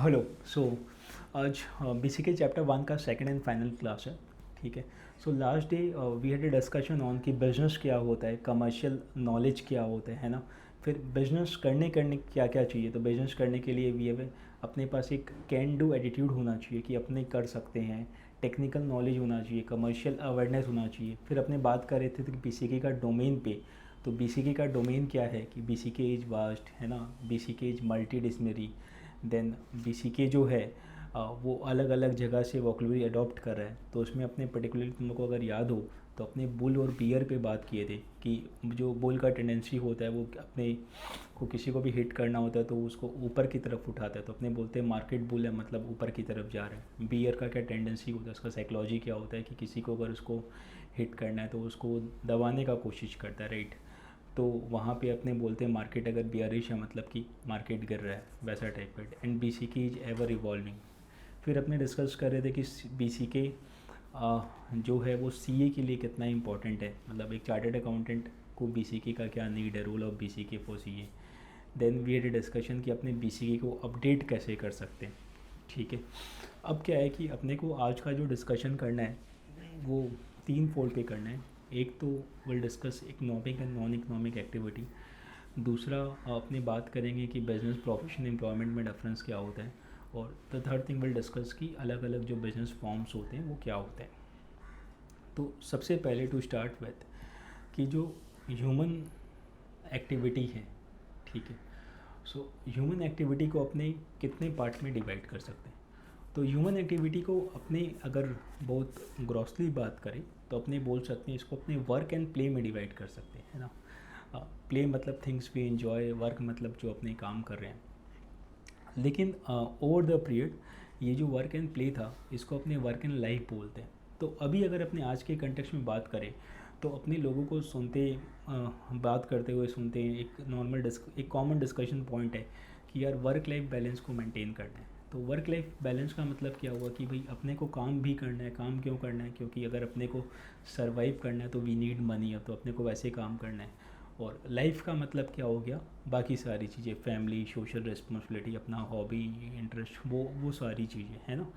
Hello. सो आज BCK chapter 1 का second and final class है। ठीक है। So last day we had a discussion on कि बिजनेस क्या होता है, कमर्शियल नॉलेज क्या होता है ना। फिर बिजनेस करने करने क्या क्या चाहिए। तो बिजनेस करने के लिए वी हैव अपने पास एक कैन डू एटीट्यूड होना चाहिए कि अपने कर सकते हैं। टेक्निकल नॉलेज होना चाहिए, कमर्शियल अवेयरनेस होना चाहिए। फिर अपने बात कर रहे थे कि BCK का डोमेन पे। तो BCK का डोमेन क्या है कि BCK इज वास्ट है ना, BCK is multi dictionary. Then BCK जो है वो अलग अलग जगह से वोकैबुलरी अडॉप्ट कर रहा है। तो उसमें अपने पर्टिकुलरली तुम लोग को अगर याद हो तो अपने बुल और बियर पे बात किए थे कि जो बुल का टेंडेंसी होता है वो अपने को किसी को भी हिट करना होता है तो उसको ऊपर की तरफ उठाता है। तो अपने बोलते हैं मार्केट बुल है, मतलब ऊपर की तरफ जा रहा है। बियर का क्या टेंडेंसी होता है, उसका साइकोलॉजी क्या होता है कि किसी को अगर उसको हिट करना है तो उसको दबाने का कोशिश करता है, राइट। तो वहाँ पे अपने बोलते हैं मार्केट अगर बियरिश है मतलब कि मार्केट गिर रहा है, वैसा टाइप का। And BCK is ever evolving. फिर अपने डिस्कस कर रहे थे कि BCK जो है वो CA के लिए कितना इंपॉर्टेंट है, मतलब एक चार्टर्ड अकाउंटेंट को BCK का क्या नीड है, role of BCK for CA। Then we had discussion कि अपने BCK को अपडेट कैसे कर सकते हैं। ठीक है। अब क्या है कि अपने को आज का जो डिस्कशन करना है वो 3 फोल्ड पे करना है। एक तो will discuss economic and non economic activity. दूसरा अपनी बात करेंगे कि बिजनेस प्रोफेशन एम्प्लॉयमेंट में डिफरेंस क्या होता है। और the third thing will discuss कि अलग अलग जो बिजनेस फॉर्म्स होते हैं वो क्या होते हैं। तो सबसे पहले टू स्टार्ट विथ कि जो ह्यूमन एक्टिविटी है, ठीक है। सो ह्यूमन एक्टिविटी को अपने कितने पार्ट में डिवाइड कर सकते हैं। तो ह्यूमन एक्टिविटी को अपने अगर बहुत ग्रॉसली बात करें तो अपने बोल सकते हैं इसको अपने वर्क एंड प्ले में डिवाइड कर सकते हैं, है ना। प्ले मतलब थिंग्स वी एंजॉय, वर्क मतलब जो अपने काम कर रहे हैं। लेकिन ओवर द पीरियड ये जो वर्क एंड प्ले था इसको अपने वर्क एंड लाइफ बोलते हैं। तो अभी अगर अपने आज के कंटेक्स्ट में बात करें तो अपने लोगों को सुनते बात करते हुए सुनते हैं एक कॉमन डिस्कशन पॉइंट है कि यार वर्क लाइफ बैलेंस को मेंटेन करना है। तो वर्क लाइफ बैलेंस का मतलब क्या हुआ कि भाई अपने को काम भी करना है। काम क्यों करना है, क्योंकि अगर अपने को सर्वाइव करना है तो वी नीड मनी, अब तो अपने को वैसे काम करना है। और लाइफ का मतलब क्या हो गया, बाकी सारी चीज़ें, फैमिली, सोशल रिस्पॉन्सिबिलिटी, अपना हॉबी, इंटरेस्ट, वो सारी चीज़ें, है ना।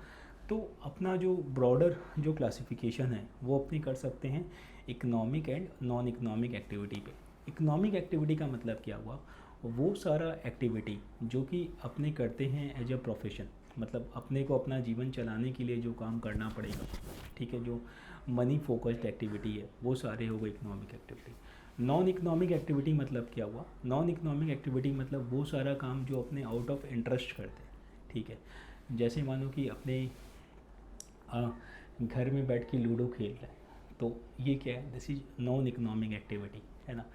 तो अपना जो ब्रॉडर जो क्लासिफिकेशन है वो अपने कर सकते हैं economic and non economic activity पे। इकोनॉमिक एक्टिविटी का मतलब क्या हुआ, वो सारा एक्टिविटी जो कि अपने करते हैं एज अ प्रोफेशन, मतलब अपने को अपना जीवन चलाने के लिए जो काम करना पड़ेगा, ठीक है, जो मनी फोकस्ड एक्टिविटी है वो सारे हो गए economic activity. Non economic activity मतलब क्या हुआ, नॉन इकोनॉमिक एक्टिविटी मतलब वो सारा काम जो अपने आउट ऑफ इंटरेस्ट करते हैं, ठीक है। जैसे मानो कि अपने घर में बैठ के लूडो खेल रहे हैं तो ये क्या है, this is non economic activity, है ना।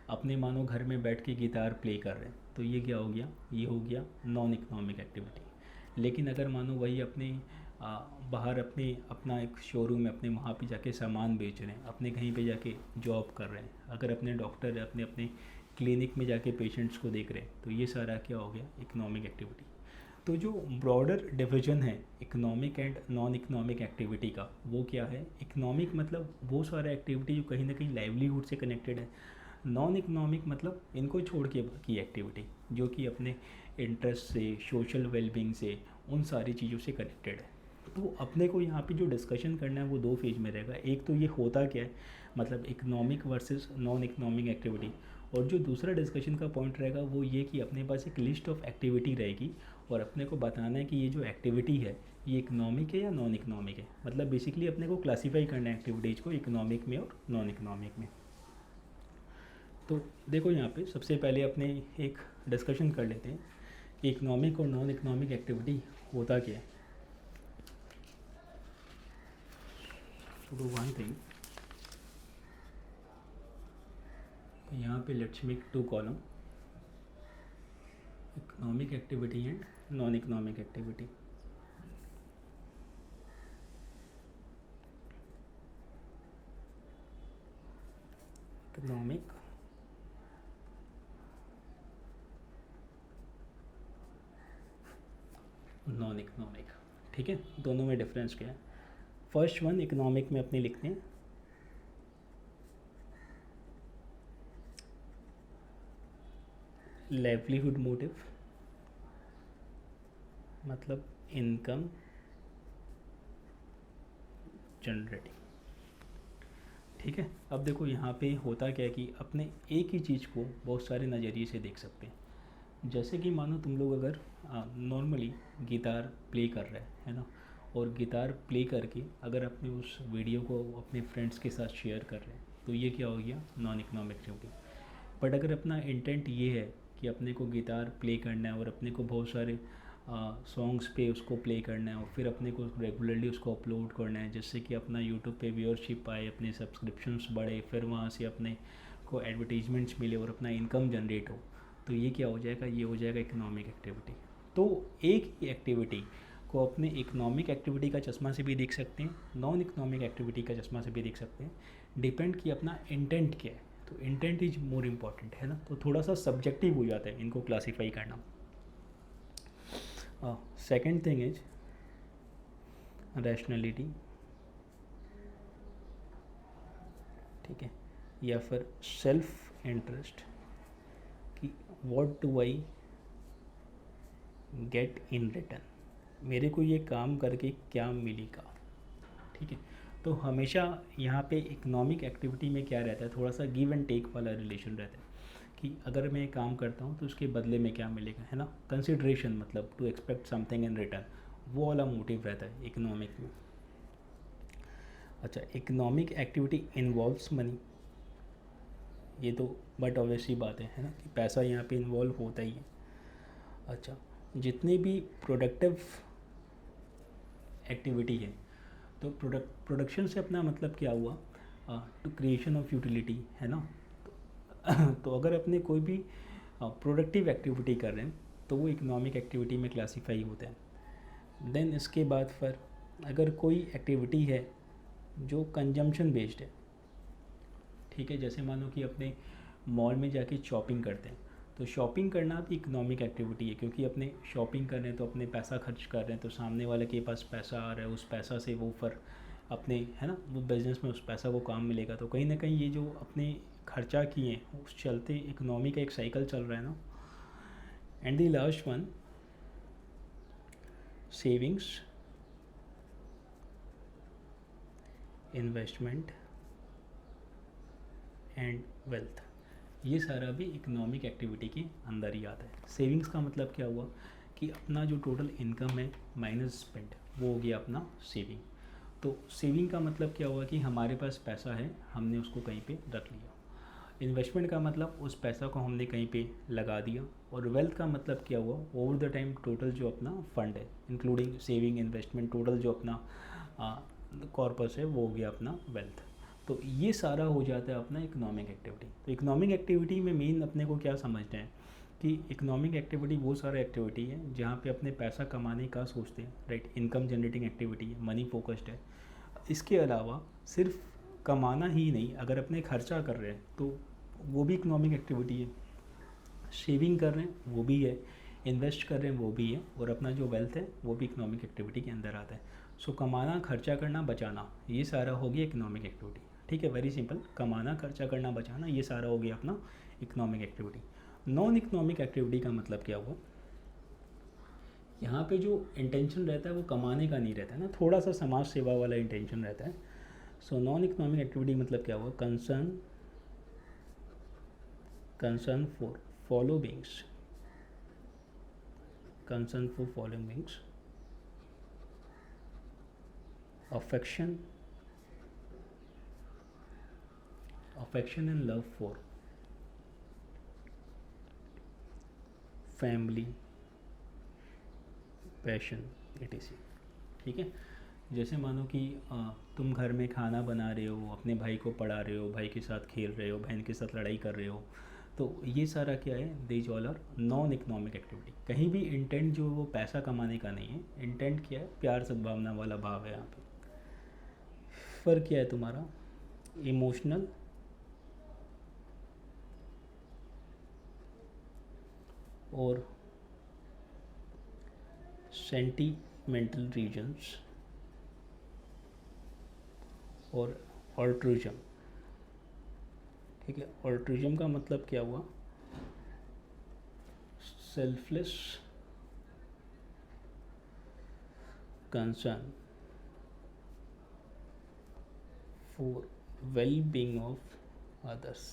अपने मानो घर में बैठ के गिटार प्ले कर रहे हैं तो ये क्या हो गया, ये हो गया नॉन इकोनॉमिक एक्टिविटी। लेकिन अगर मानो वही अपने बाहर अपने अपना एक शोरूम है, अपने वहाँ पे जाके सामान बेच रहे हैं, अपने कहीं पे जाके जॉब कर रहे हैं, अगर अपने डॉक्टर है अपने अपने क्लिनिक में जाके पेशेंट्स को देख रहे हैं, तो ये सारा क्या हो गया, इकोनॉमिक एक्टिविटी। तो जो ब्रॉडर डिवीजन है economic and non economic activity का, वो क्या है, इकोनॉमिक मतलब वो सारा एक्टिविटी जो कहीं ना कहीं लाइवलीहुड से कनेक्टेड है। नॉन इकोनॉमिक मतलब इनको छोड़ के बाकी एक्टिविटी जो कि अपने इंटरेस्ट से, सोशल वेलबींग से, उन सारी चीज़ों से कनेक्टेड है। तो अपने को यहाँ पे जो डिस्कशन करना है वो 2 फेज में रहेगा। एक तो ये होता क्या है, मतलब economic versus non economic activity. और जो दूसरा डिस्कशन का पॉइंट रहेगा वो ये कि अपने पास एक लिस्ट ऑफ एक्टिविटी रहेगी और अपने को बताना है कि ये जो एक्टिविटी है ये इकोनॉमिक है या नॉन इकोनॉमिक है। मतलब बेसिकली अपने को क्लासीफाई करना है एक्टिविटीज़ को इकोनॉमिक में और नॉन इकोनॉमिक में। तो देखो यहाँ पे सबसे पहले अपने एक डिस्कशन कर लेते हैं कि इकोनॉमिक और नॉन इकोनॉमिक एक्टिविटी होता क्या है। तो वन थिंग, यहाँ पे let's make 2 column, economic activity and non economic activity. Economic, non economic, ठीक है, दोनों में डिफरेंस क्या है। फर्स्ट वन इकोनॉमिक में अपने लिखते हैं लाइवलीहुड मोटिव, मतलब इनकम जनरेटिंग। ठीक है, अब देखो यहाँ पे होता क्या है कि अपने एक ही चीज़ को बहुत सारे नज़रिए से देख सकते हैं। जैसे कि मानो तुम लोग अगर नॉर्मली गिटार प्ले कर रहे हैं, है ना, और गिटार प्ले करके अगर अपने उस वीडियो को अपने फ्रेंड्स के साथ शेयर कर रहे हैं, तो ये क्या हो गया, नॉन इकोनॉमिक एक्टिविटी। बट अगर अपना इंटेंट ये है कि अपने को गिटार प्ले करना है और अपने को बहुत सारे सॉन्ग्स पे उसको प्ले करना है और फिर अपने को रेगुलरली उसको अपलोड करना है, जिससे कि अपना यूट्यूब पे व्यूअरशिप आए, अपने सब्सक्रिप्शंस बढ़े, फिर वहाँ से अपने को एडवर्टीजमेंट्स मिले और अपना इनकम जनरेट हो, तो ये क्या हो जाएगा, ये हो जाएगा इकोनॉमिक एक्टिविटी। तो एक ही एक्टिविटी को अपने इकोनॉमिक एक्टिविटी का चश्मा से भी देख सकते हैं, नॉन इकोनॉमिक एक्टिविटी का चश्मा से भी देख सकते हैं, डिपेंड कि अपना इंटेंट क्या है। तो इंटेंट इज मोर इम्पॉर्टेंट, है ना, तो थोड़ा सा सब्जेक्टिव हो जाता है इनको क्लासीफाई करना। सेकेंड थिंग इज रैशनैलिटी, ठीक है, या फिर सेल्फ इंटरेस्ट कि what do I get in return, मेरे को ये काम करके क्या मिलेगा। ठीक है, तो हमेशा यहाँ पे इकोनॉमिक एक्टिविटी में क्या रहता है, थोड़ा सा गिव एंड टेक वाला रिलेशन रहता है कि अगर मैं काम करता हूँ तो उसके बदले में क्या मिलेगा, है ना, कंसिड्रेशन, मतलब to expect something in return, वो वाला मोटिव रहता है इकोनॉमिक में। अच्छा, इकोनॉमिक एक्टिविटी इन्वॉल्व्स मनी, ये तो बट ऑब्वियसली बात है ना, कि पैसा यहाँ पे इन्वॉल्व होता ही है। अच्छा, जितनी भी प्रोडक्टिव एक्टिविटी है, तो प्रोडक्शन से अपना मतलब क्या हुआ, टू क्रिएशन ऑफ यूटिलिटी, है ना। तो अगर अपने कोई भी प्रोडक्टिव एक्टिविटी कर रहे हैं तो वो इकोनॉमिक एक्टिविटी में क्लासीफाई होता है। देन इसके बाद फिर अगर कोई एक्टिविटी है जो कंजम्पशन बेस्ड है, ठीक है, जैसे मानो कि अपने मॉल में जाके शॉपिंग करते हैं, तो शॉपिंग करना भी इकोनॉमिक एक्टिविटी है, क्योंकि अपने शॉपिंग कर रहे हैं तो अपने पैसा खर्च कर रहे हैं, तो सामने वाले के पास पैसा आ रहा है, उस पैसा से वो फिर अपने, है ना, वो बिज़नेस में उस पैसा को काम मिलेगा, तो कहीं ना कहीं ये जो अपने खर्चा किए उस चलते इकोनॉमी का एक साइकिल चल रहा है ना। And the last one, savings, investment and wealth, ये सारा भी इकोनॉमिक एक्टिविटी के अंदर ही आता है। सेविंग्स का मतलब क्या हुआ कि अपना जो टोटल इनकम है माइनस स्पेंड, वो हो गया अपना सेविंग। तो सेविंग का मतलब क्या हुआ कि हमारे पास पैसा है, हमने उसको कहीं पे रख लिया। इन्वेस्टमेंट का मतलब उस पैसा को हमने कहीं पे लगा दिया। और वेल्थ का मतलब क्या हुआ, ओवर द टाइम टोटल जो अपना फंड है, इंक्लूडिंग सेविंग, इन्वेस्टमेंट, टोटल जो अपना कॉर्पस है, वो हो गया अपना वेल्थ। तो ये सारा हो जाता है अपना इकोनॉमिक एक्टिविटी। तो इकोनॉमिक एक्टिविटी में मेन अपने को क्या समझना है कि इकोनॉमिक एक्टिविटी वो सारा एक्टिविटी है जहाँ पे अपने पैसा कमाने का सोचते हैं, राइट, इनकम जनरेटिंग एक्टिविटी है, मनी फोकस्ड है। इसके अलावा सिर्फ कमाना ही नहीं, अगर अपने खर्चा कर रहे हैं तो वो भी इकोनॉमिक एक्टिविटी है, सेविंग कर रहे हैं वो भी है, इन्वेस्ट कर रहे हैं वो भी है, और अपना जो वेल्थ है वो भी इकोनॉमिक एक्टिविटी के अंदर आता है। सो कमाना, खर्चा करना, बचाना, ये सारा हो गया इकोनॉमिक एक्टिविटी। ठीक है, वेरी सिंपल, कमाना, खर्चा करना, बचाना, ये सारा हो गया अपना economic activity. Non economic activity का मतलब क्या हुआ, यहाँ पे जो इंटेंशन रहता है वो कमाने का नहीं रहता है ना, थोड़ा सा समाज सेवा वाला इंटेंशन रहता है। सो नॉन इकोनॉमिक एक्टिविटी मतलब क्या हुआ, concern for follow beings, concern for following beings, affection and love for family, passion, etc। ठीक है, जैसे मानो कि तुम घर में खाना बना रहे हो, अपने भाई को पढ़ा रहे हो, भाई के साथ खेल रहे हो, बहन के साथ लड़ाई कर रहे हो, तो ये सारा क्या है, these all are non economic activity. कहीं भी इंटेंट जो है वो पैसा कमाने का नहीं है, इंटेंट क्या है, प्यार सद्भावना वाला भाव है यहाँ पे। फ़र्क क्या है तुम्हारा, इमोशनल और सेंटीमेंटल रीजन्स और ऑल्ट्रुइज्म। ठीक है, ऑल्ट्रुइज्म का मतलब क्या हुआ, selfless concern for well being of others.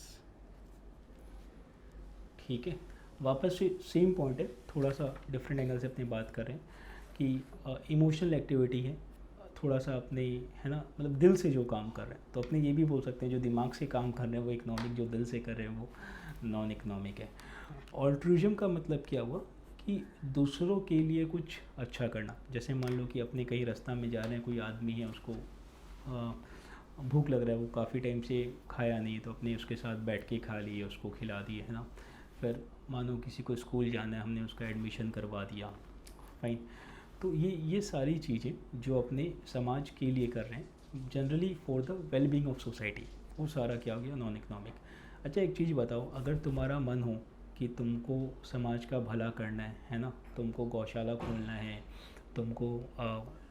ठीक है, वापस से सेम पॉइंट है, थोड़ा सा डिफरेंट एंगल से अपनी बात कर रहे हैं कि इमोशनल एक्टिविटी है, थोड़ा सा अपने, है ना, मतलब दिल से जो काम कर रहे हैं, तो अपने ये भी बोल सकते हैं जो दिमाग से काम कर रहे हैं वो इकोनॉमिक, जो दिल से कर रहे हैं वो नॉन इकोनॉमिक है। ऑल्ट्रुइज्म का मतलब क्या हुआ कि दूसरों के लिए कुछ अच्छा करना। जैसे मान लो कि अपने कहीं रास्ता में जा रहे हैं, कोई आदमी है, उसको भूख लग रहा है, वो काफ़ी टाइम से खाया नहीं, तो अपने उसके साथ बैठ के खा लिए, उसको खिला दिए, है ना। फिर मानो किसी को स्कूल जाना है, हमने उसका एडमिशन करवा दिया, फाइन। तो ये सारी चीज़ें जो अपने समाज के लिए कर रहे हैं, generally for the well being of society, वो सारा क्या हो गया, नॉन इकोनॉमिक। अच्छा, एक चीज़ बताओ, अगर तुम्हारा मन हो कि तुमको समाज का भला करना है ना, तुमको गौशाला खोलना है, तुमको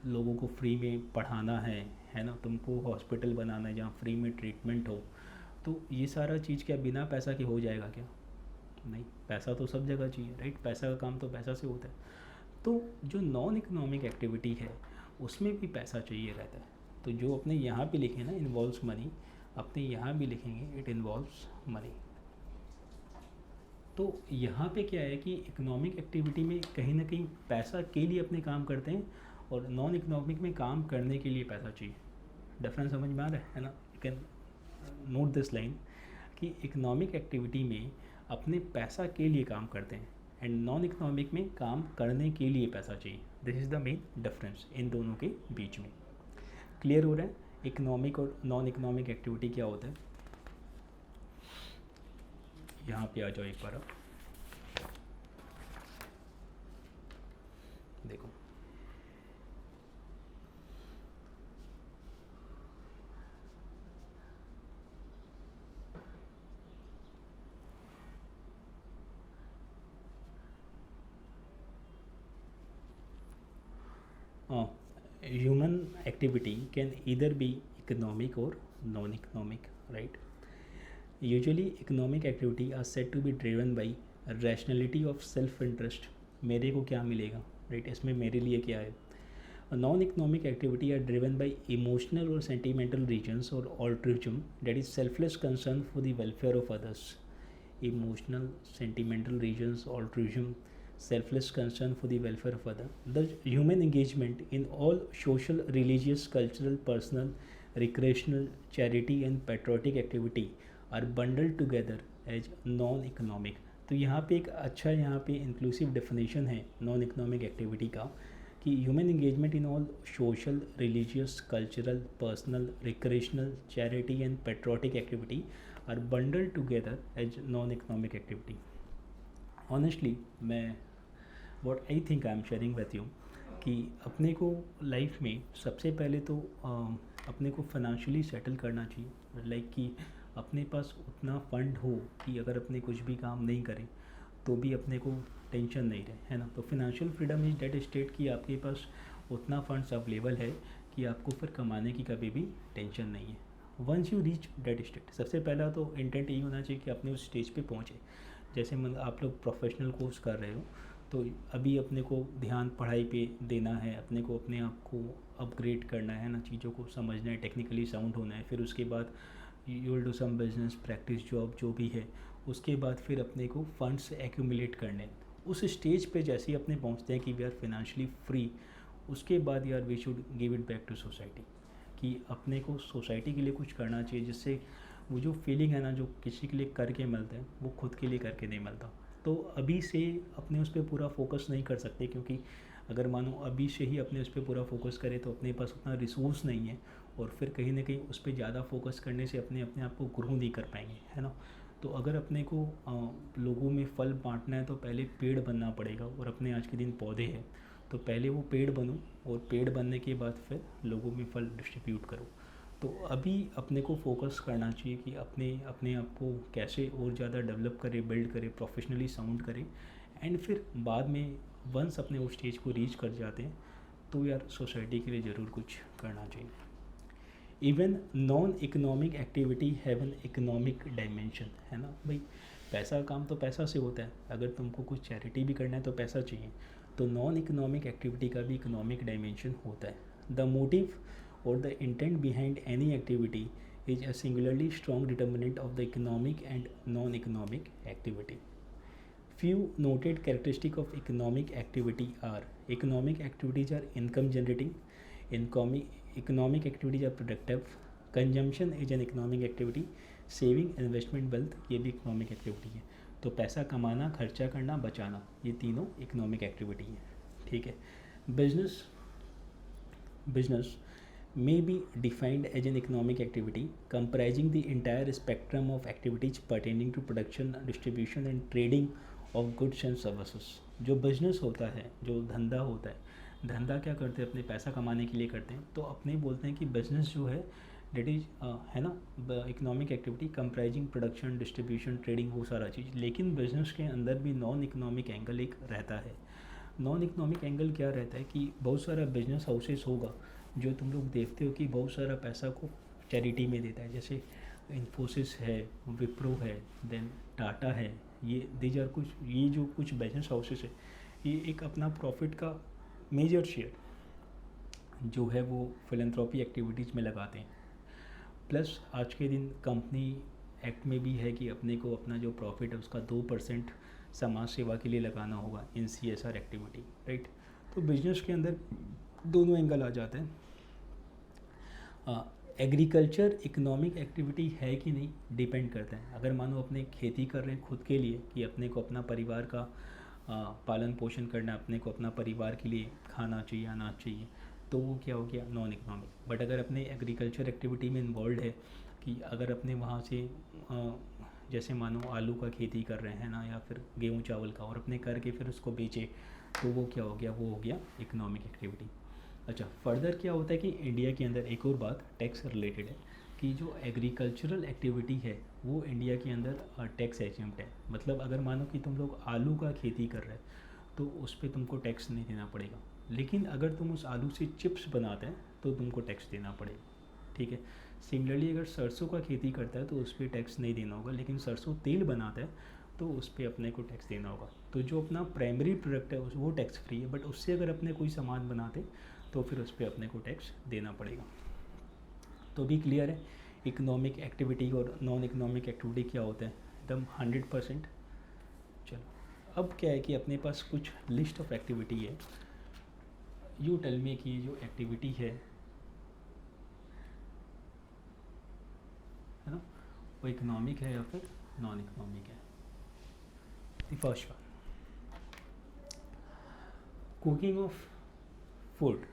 लोगों को फ्री में पढ़ाना है ना, तुमको हॉस्पिटल बनाना है जहाँ फ्री में ट्रीटमेंट हो, तो ये सारा चीज़ क्या बिना पैसा के हो जाएगा क्या? नहीं, पैसा तो सब जगह चाहिए, राइट। पैसा का काम तो पैसा से होता है। तो जो नॉन इकोनॉमिक एक्टिविटी है उसमें भी पैसा चाहिए रहता है। तो जो अपने यहाँ पे लिखे ना इन्वॉल्व्स मनी, अपने यहाँ भी लिखेंगे इट इन्वॉल्व्स मनी। तो यहाँ पे क्या है कि इकोनॉमिक एक्टिविटी में कहीं ना कहीं पैसा के लिए अपने काम करते हैं, और नॉन इकोनॉमिक में काम करने के लिए पैसा चाहिए। डिफरेंस समझ में आ रहा है ना? You can note this line कि इकोनॉमिक एक्टिविटी में अपने पैसा के लिए काम करते हैं, एंड नॉन इकोनॉमिक में काम करने के लिए पैसा चाहिए। This is the main difference in दोनों के बीच में। क्लियर हो रहा है इकोनॉमिक और नॉन इकोनॉमिक एक्टिविटी क्या होता है? यहाँ पे आ जाओ एक बार, अब देखो, human activity can either be economic or non-economic, right? Usually economic activity are said to be driven by rationality of self-interest, मेरे को क्या मिलेगा, राइट, इसमें मेरे लिए क्या है। Non-economic activity are driven by emotional or sentimental reasons or altruism, that is selfless concern for the welfare of others. Emotional, sentimental reasons, altruism, selfless concern for the welfare of others. The human engagement in all social, religious, cultural, personal, recreational, charity and patriotic activity are bundled together as non-economic. तो यहाँ पे एक अच्छा यहाँ पे inclusive definition है non economic activity का कि human engagement in all social, religious, cultural, personal, recreational, charity and patriotic activity are bundled together as non economic activity. Honestly मैं what I think I am sharing with you कि अपने को life में सबसे पहले तो अपने को फाइनेंशियली सेटल करना चाहिए, लाइक कि अपने पास उतना फंड हो कि अगर अपने कुछ भी काम नहीं करें तो भी अपने को टेंशन नहीं रहे, है ना। तो financial freedom is that state कि आपके पास उतना फंड्स अवेलेबल है कि आपको फिर कमाने की कभी भी टेंशन नहीं है। Once you reach that state, सबसे पहला तो इंटेंट यही होना चाहिए कि अपने उस स्टेज पे पहुँचे। जैसे मतलब आप लोग प्रोफेशनल कोर्स कर रहे हो तो अभी अपने को ध्यान पढ़ाई पे देना है, अपने को अपने आप को अपग्रेड करना है ना, चीज़ों को समझना है, टेक्निकली साउंड होना है। फिर उसके बाद you will do some business, practice job जो भी है, उसके बाद फिर अपने को फंड्स एक्यूमुलेट करने। उस स्टेज पे जैसे ही अपने पहुंचते हैं कि वी आर फाइनेंशियली फ्री, उसके बाद यार we should give it back to society, कि अपने को सोसाइटी के लिए कुछ करना चाहिए, जिससे वो जो फीलिंग है ना जो किसी के लिए करके मिलता है वो खुद के लिए करके नहीं मिलता। तो अभी से अपने उस पर पूरा फोकस नहीं कर सकते, क्योंकि अगर मानो अभी से ही अपने उस पर पूरा फोकस करें तो अपने पास उतना रिसोर्स नहीं है, और फिर कहीं ना कहीं उस पर ज़्यादा फोकस करने से अपने आप को ग्रो नहीं कर पाएंगे, है ना। तो अगर अपने को लोगों में फल बांटना है तो पहले पेड़ बनना पड़ेगा, और अपने आज के दिन पौधे हैं तो पहले वो पेड़ बनो, और पेड़ बनने के बाद फिर लोगों में फल डिस्ट्रीब्यूट करो। तो अभी अपने को फोकस करना चाहिए कि अपने आप को कैसे और ज़्यादा डेवलप करें, बिल्ड करें, प्रोफेशनली साउंड करें, एंड फिर बाद में वंस अपने उस स्टेज को रीच कर जाते हैं तो यार सोसाइटी के लिए ज़रूर कुछ करना चाहिए। Even non economic activity have an economic dimension, है ना भाई। पैसा का काम तो पैसा से होता है, अगर तुमको कुछ चैरिटी भी करना है तो पैसा चाहिए। तो नॉन इकोनॉमिक एक्टिविटी का भी इकोनॉमिक डायमेंशन होता है। द मोटिव और the intent behind any activity is a singularly strong determinant of the economic and non-economic activity. Few noted characteristics of economic activity are: economic activities are income generating, economic activities are productive, consumption is an economic activity, saving, investment, wealth ये भी economic activity है। तो पैसा कमाना, खर्चा करना, बचाना, ये तीनों economic activity है। ठीक है। business may be defined as an economic activity comprising the entire spectrum of activities pertaining to production, distribution and trading of goods and services। जो बिजनेस होता है, जो धंधा होता है, धंधा क्या करते हैं, अपने पैसा कमाने के लिए करते हैं, तो अपने बोलते हैं कि बिजनेस जो है डेट इज है ना economic activity comprising production, distribution, trading, वो सारा चीज़। लेकिन बिजनेस के अंदर भी नॉन इकोनॉमिक एंगल एक रहता है। नॉन इकोनॉमिक एंगल क्या रहता है कि बहुत सारा बिजनेस हाउसेस होगा जो तुम लोग देखते हो कि बहुत सारा पैसा को चैरिटी में देता है, जैसे इन्फोसिस है, विप्रो है, देन टाटा है। ये जो कुछ बिजनेस हाउसेस है, ये एक अपना प्रॉफिट का मेजर शेयर जो है वो फिलैंथ्रोपी एक्टिविटीज़ में लगाते हैं। प्लस आज के दिन कंपनी एक्ट में भी है कि अपने को अपना जो प्रॉफिट है उसका 2% समाज सेवा के लिए लगाना होगा इन CSR एक्टिविटी, राइट। तो बिजनेस के अंदर दोनों एंगल आ जाते हैं। एग्रीकल्चर इकोनॉमिक एक्टिविटी है कि नहीं, डिपेंड करता है। अगर मानो अपने खेती कर रहे हैं खुद के लिए कि अपने को अपना परिवार का पालन पोषण करना, अपने को अपना परिवार के लिए खाना चाहिए, अनाज चाहिए, तो वो क्या हो गया, नॉन इकोनॉमिक। बट अगर अपने एग्रीकल्चर एक्टिविटी में इन्वॉल्व है कि अगर अपने वहाँ से जैसे मानो आलू का खेती कर रहे हैं ना, या फिर गेहूँ चावल का, और अपने करके फिर उसको बेचे, तो वो क्या हो गया, वो हो गया इकोनॉमिक एक्टिविटी। अच्छा, फर्दर क्या होता है कि इंडिया के अंदर एक और बात टैक्स रिलेटेड है कि जो एग्रीकल्चरल एक्टिविटी है वो इंडिया के अंदर टैक्स एग्जेम्प्ट है। मतलब अगर मानो कि तुम लोग आलू का खेती कर रहे हैं तो उस पर तुमको टैक्स नहीं देना पड़ेगा, लेकिन अगर तुम उस आलू से चिप्स बनाते हैं तो तुमको टैक्स देना पड़ेगा। ठीक है। सिमिलरली अगर सरसों का खेती करता है तो उस पर टैक्स नहीं देना होगा, लेकिन सरसों तेल बनाता है तो उस पर अपने को टैक्स देना होगा। तो जो अपना प्राइमरी प्रोडक्ट है वो टैक्स फ्री है, बट उससे अगर अपने कोई सामान बनाते तो फिर उस पर अपने को टैक्स देना पड़ेगा। तो भी क्लियर है इकोनॉमिक एक्टिविटी और नॉन इकोनॉमिक एक्टिविटी क्या होता है, एकदम 100%। चलो अब क्या है कि अपने पास कुछ लिस्ट ऑफ एक्टिविटी है। यू टेल मी कि जो एक्टिविटी है ना, वो इकोनॉमिक है या फिर नॉन इकोनॉमिक है। The first one, cooking of food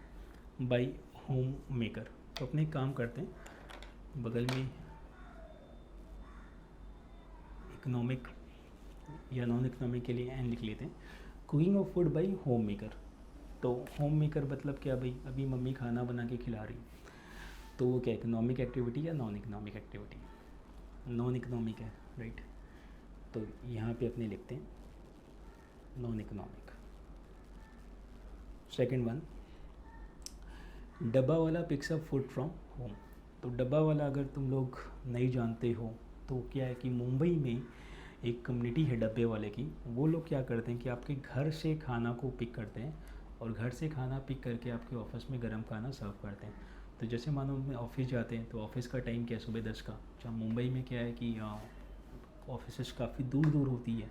by home maker. तो अपने काम करते हैं, बगल में इकोनॉमिक या नॉन इकोनॉमिक के लिए एन लिख लेते हैं। Cooking of food by home maker. तो होम मेकर मतलब क्या भाई, अभी मम्मी खाना बना के खिला रही, तो वो क्या इकोनॉमिक एक्टिविटी या non economic activity? Non economic है, राइट। तो यहाँ पे अपने लिखते हैं नॉन इकोनॉमिक। सेकेंड वन, डब्बा वाला picks up food from home. तो डब्बा वाला अगर तुम लोग नहीं जानते हो तो क्या है कि मुंबई में एक कम्युनिटी है डब्बे वाले की। वो लोग क्या करते हैं कि आपके घर से खाना को पिक करते हैं और घर से खाना पिक करके आपके ऑफिस में गर्म खाना सर्व करते हैं। तो जैसे मानो अपने ऑफिस जाते हैं तो ऑफिस का टाइम क्या है, सुबह 10 का। जहाँ मुंबई में क्या है कि ऑफिस काफ़ी दूर दूर होती है,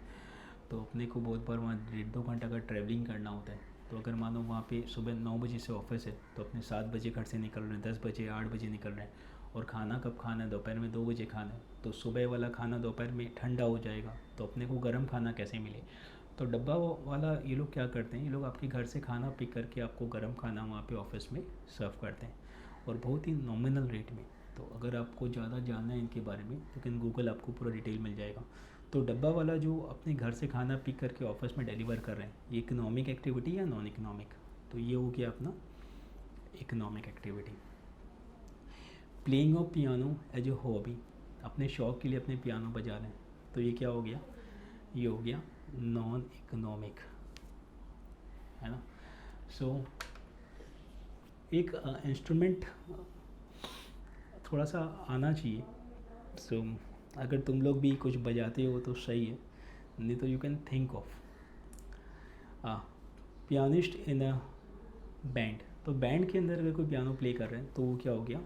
तो अपने को बहुत बार वहाँ 1.5-2 घंटा का ट्रैवलिंग करना होता है। तो अगर मानो वहाँ पे सुबह 9 बजे से ऑफिस है तो अपने 7 बजे घर से निकल रहे हैं, 10 बजे 8 बजे निकल रहे हैं, और खाना कब खाना है, दोपहर में 2 बजे खाना है, तो सुबह वाला खाना दोपहर में ठंडा हो जाएगा, तो अपने को गर्म खाना कैसे मिले। तो डब्बा वाला ये लोग क्या करते हैं, ये लोग आपके घर से खाना पिक करके आपको गर्म खाना वहाँ पे ऑफिस में सर्व करते हैं, और बहुत ही नॉमिनल रेट में। तो अगर आपको ज़्यादा जानना है इनके बारे में तो कैन गूगल, आपको पूरा डिटेल मिल जाएगा। तो डब्बा वाला जो अपने घर से खाना पिक करके ऑफिस में डिलीवर कर रहे हैं, ये इकोनॉमिक एक्टिविटी या नॉन इकोनॉमिक? तो ये हो गया अपना economic activity. Playing of piano as a hobby, अपने शौक़ के लिए अपने पियानो बजा रहे हैं, तो ये क्या हो गया, ये हो गया नॉन इकोनॉमिक, है ना। सो एक इंस्ट्रूमेंट थोड़ा सा आना चाहिए। सो अगर तुम लोग भी कुछ बजाते हो तो सही है, नहीं तो you can think of pianist in a band, तो बैंड के अंदर अगर कोई पियानो प्ले कर रहे हैं तो वो क्या हो गया,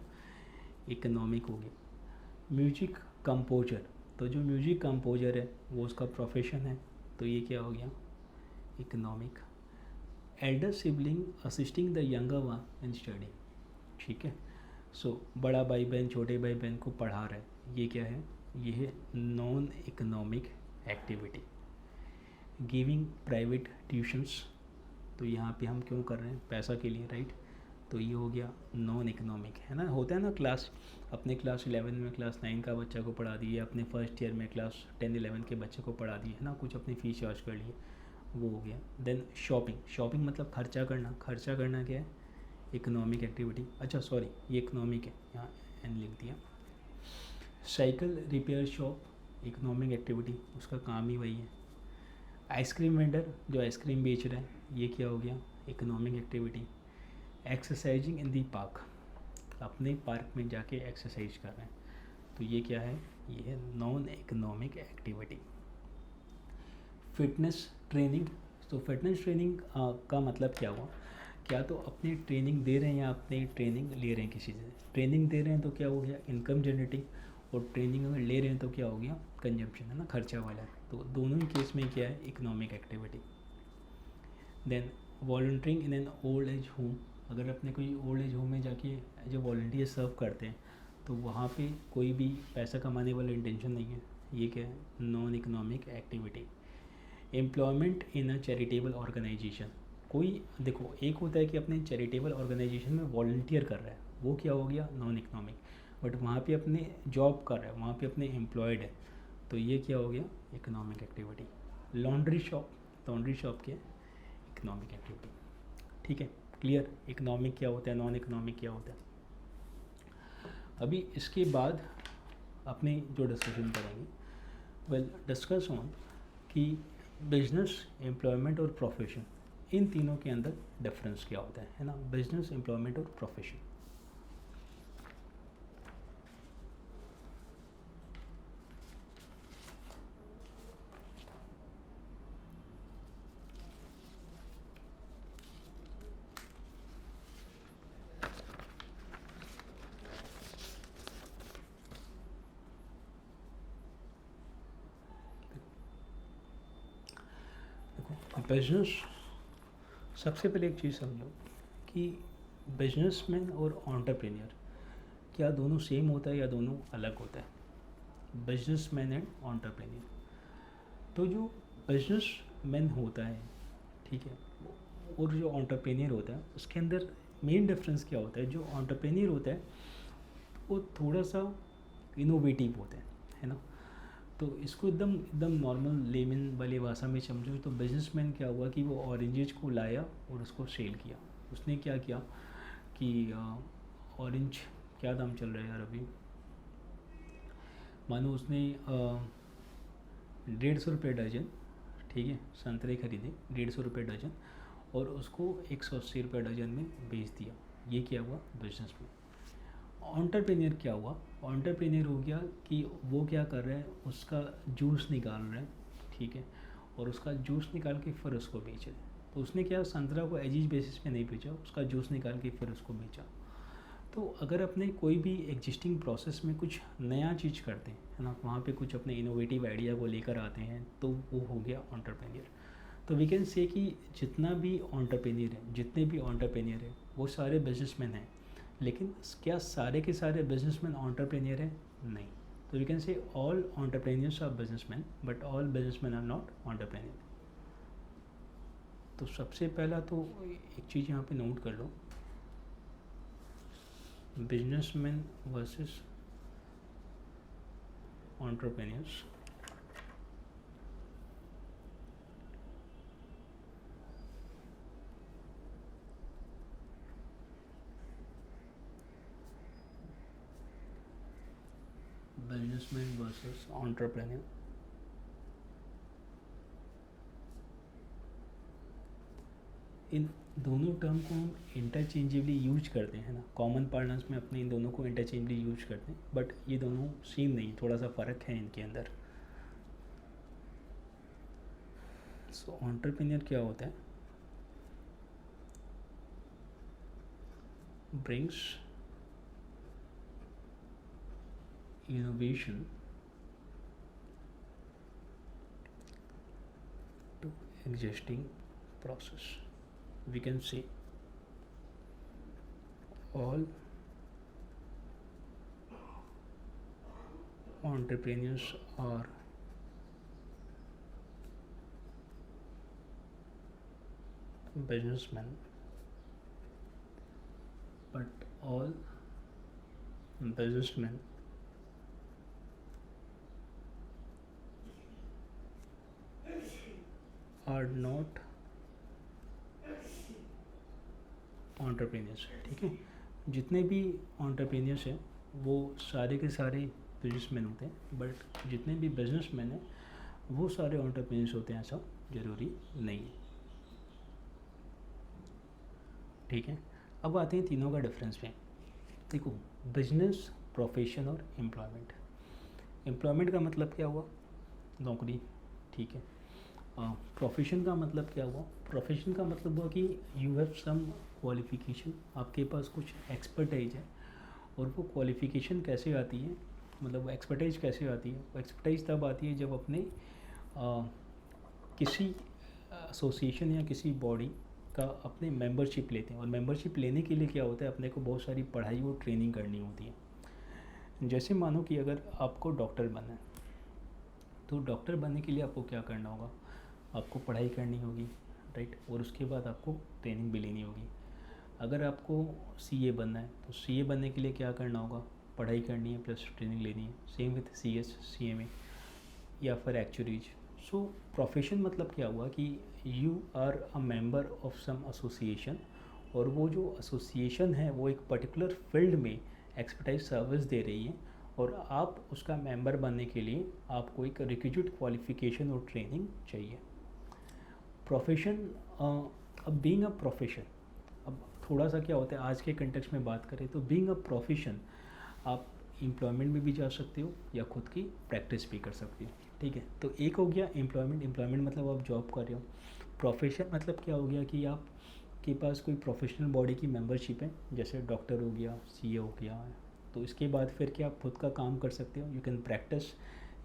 इकोनॉमिक हो गया। म्यूजिक कंपोजर, तो जो म्यूजिक कंपोजर है वो उसका प्रोफेशन है, तो ये क्या हो गया, economic. Elder sibling assisting the younger one in study, ठीक है। सो बड़ा भाई बहन छोटे भाई बहन को पढ़ा रहा है, ये क्या है, ये है non economic activity. Giving private tuitions, तो यहाँ पे हम क्यों कर रहे हैं, पैसा के लिए, राइट। तो ये हो गया नॉन इकोनॉमिक, है ना। होता है ना क्लास, अपने क्लास 11 में क्लास 9 का बच्चा को पढ़ा दिए, अपने फर्स्ट ईयर में क्लास 10-11 के बच्चे को पढ़ा दिए, है ना, कुछ अपनी फ़ीस चार्ज कर लिए, वो हो गया। देन शॉपिंग, शॉपिंग मतलब खर्चा करना, खर्चा करना क्या है, इकोनॉमिक एक्टिविटी। अच्छा सॉरी, ये इकोनॉमिक है, यहाँ एन लिख दिया। Cycle repair shop, economic activity, उसका काम ही वही है। आइसक्रीम वेंडर, जो आइसक्रीम बेच रहा है, ये क्या हो गया, इकोनॉमिक एक्टिविटी। एक्सरसाइजिंग इन दी पार्क, अपने पार्क में जाके एक्सरसाइज कर रहे हैं, तो ये क्या है, ये है non economic activity. Fitness training, तो फिटनेस ट्रेनिंग का मतलब क्या हुआ, क्या तो अपनी ट्रेनिंग दे रहे हैं या अपनी ट्रेनिंग ले रहे हैं किसी से। ट्रेनिंग दे रहे हैं तो क्या हो गया, इनकम जनरेटिंग, और ट्रेनिंग अगर ले रहे हैं तो क्या हो गया, कंजम्पशन, है ना, खर्चा वाला। तो दोनों ही केस में क्या है, economic activity. Then volunteering in an old age home, अगर अपने कोई ओल्ड एज होम में जाके जो वॉल्टियर सर्व करते हैं तो वहाँ पे कोई भी पैसा कमाने वाला इंटेंशन नहीं है, ये क्या है, non economic activity. Employment in a charitable organisation, कोई देखो एक होता है कि अपने चैरिटेबल ऑर्गेनाइजेशन में वॉल्टियर कर रहा है, वो क्या हो गया, नॉन इकोनॉमिक। बट वहाँ पे अपने जॉब कर रहा है, वहाँ पे अपने एम्प्लॉयड है, तो ये क्या हो गया, economic activity. Laundry shop, laundry shop क्या है, इकोनॉमिक एक्टिविटी, ठीक है। क्लियर, इकोनॉमिक क्या होता है, नॉन इकोनॉमिक क्या होता है। अभी इसके बाद अपने जो डिस्कशन करेंगे, वेल डिस्कस ऑन कि बिजनेस, एम्प्लॉयमेंट और प्रोफेशन, इन तीनों के अंदर डिफरेंस क्या होता है ना, बिजनेस, एम्प्लॉयमेंट और प्रोफेशन। बिजनेस, सबसे पहले एक चीज़ समझो कि बिजनेसमैन और एंटरप्रेन्योर क्या दोनों सेम होता है या दोनों अलग होता है, बिजनेसमैन एंड एंटरप्रेन्योर। तो जो बिजनेसमैन होता है, ठीक है, और जो एंटरप्रेन्योर होता है उसके अंदर मेन डिफरेंस क्या होता है, जो एंटरप्रेन्योर होता है वो थोड़ा सा इनोवेटिव होता है ना। तो इसको एकदम एकदम नॉर्मल लेमन वाली भाषा में समझो तो बिजनेसमैन क्या हुआ कि वो ऑरेंजेज को लाया और उसको सेल किया। उसने क्या किया कि ऑरेंज क्या दाम चल रहा है यार अभी, मानो उसने 150 रुपये डजन, ठीक है, संतरे खरीदे 150 रुपये डजन और उसको 180 रुपये डजन में बेच दिया, ये क्या हुआ, बिजनेस में। एंटरप्रेन्योर क्या हुआ, एंटरप्रेन्योर हो गया कि वो क्या कर रहा है, उसका जूस निकाल रहा है, ठीक है, और उसका जूस निकाल के फिर उसको बेच रहे हैं। तो उसने क्या, संतरा को एजिज बेसिस पे नहीं बेचा, उसका जूस निकाल के फिर उसको बेचा। तो अगर अपने कोई भी एग्जिस्टिंग प्रोसेस में कुछ नया चीज़ करते हैं, है ना, वहाँ पे कुछ अपने इनोवेटिव आइडिया को लेकर आते हैं, तो वो हो गया एंटरप्रेन्योर। तो वी कैन से कि जितना भी एंटरप्रेन्योर है, जितने भी एंटरप्रेन्योर है वो सारे बिजनेसमैन हैं, लेकिन क्या सारे के सारे बिजनेसमैन एंटरप्रेन्योर हैं, नहीं। तो we can say all entrepreneurs are businessman but all businessman are not entrepreneur. तो सबसे पहला तो एक चीज़ यहाँ पे नोट कर लो, businessman versus entrepreneurs. Businessman versus entrepreneur, इन दोनों टर्म को हम इंटरचेंजेबली यूज करते हैं ना, कॉमन पार्लनेंस में अपने इन दोनों को इंटरचेंजबली यूज करते हैं, बट ये दोनों सेम नहीं, थोड़ा सा फ़र्क है इनके अंदर। सो एंटरप्रेन्योर क्या होता है, brings innovation to existing process. We can say all entrepreneurs are businessmen, but all businessmen are not entrepreneurs. ठीक है, जितने भी entrepreneurs हैं वो सारे के सारे बिजनेसमैन होते हैं, बट जितने भी बिजनेसमैन हैं वो सारे entrepreneurs होते हैं, ऐसा ज़रूरी नहीं है. ठीक है, अब आते हैं तीनों का डिफरेंस पे. देखो, बिजनेस, प्रोफेशन और एम्प्लॉयमेंट. एम्प्लॉयमेंट का मतलब क्या हुआ? नौकरी. ठीक है. प्रोफेशन का मतलब क्या हुआ? प्रोफेशन का मतलब हुआ कि यू हैव सम क्वालिफिकेशन, आपके पास कुछ एक्सपर्टाइज है. और वो क्वालिफिकेशन कैसे आती है, मतलब एक्सपर्टाइज कैसे आती है? वो एक्सपर्टाइज तब आती है जब अपने किसी एसोसिएशन या किसी बॉडी का अपने मेंबरशिप लेते हैं. और मेंबरशिप लेने के लिए क्या होता है, अपने को बहुत सारी पढ़ाई और ट्रेनिंग करनी होती है. जैसे मानो कि अगर आपको डॉक्टर बनना है, तो डॉक्टर बनने के लिए आपको क्या करना होगा? आपको पढ़ाई करनी होगी, राइट. और उसके बाद आपको ट्रेनिंग भी लेनी होगी. अगर आपको सीए बनना है, तो सीए बनने के लिए क्या करना होगा? पढ़ाई करनी है प्लस ट्रेनिंग लेनी है. सेम विथ सीएस, सीएमए या फिर एक्चुअरीज. सो प्रोफेशन मतलब क्या हुआ कि you are a member of some association, और वो जो एसोसिएशन है वो एक पर्टिकुलर फील्ड में एक्सपर्टाइज सर्विस दे रही है, और आप उसका मेंबर बनने के लिए आपको एक रिक्विजिट क्वालिफिकेशन और ट्रेनिंग चाहिए. प्रोफेशन, अब बीइंग अ प्रोफेशन, अब थोड़ा सा क्या होता है आज के कंटेक्स्ट में बात करें तो बीइंग अ प्रोफेशन आप एम्प्लॉयमेंट में भी जा सकते हो या खुद की प्रैक्टिस भी कर सकते हो. ठीक है, तो एक हो गया एम्प्लॉयमेंट. एम्प्लॉयमेंट मतलब आप जॉब कर रहे हो. प्रोफेशन मतलब क्या हो गया कि आप के पास कोई प्रोफेशनल बॉडी की मेंबरशिप है, जैसे डॉक्टर हो गया, सीए हो गया. तो इसके बाद फिर क्या आप खुद का काम कर सकते हो, यू कैन प्रैक्टिस.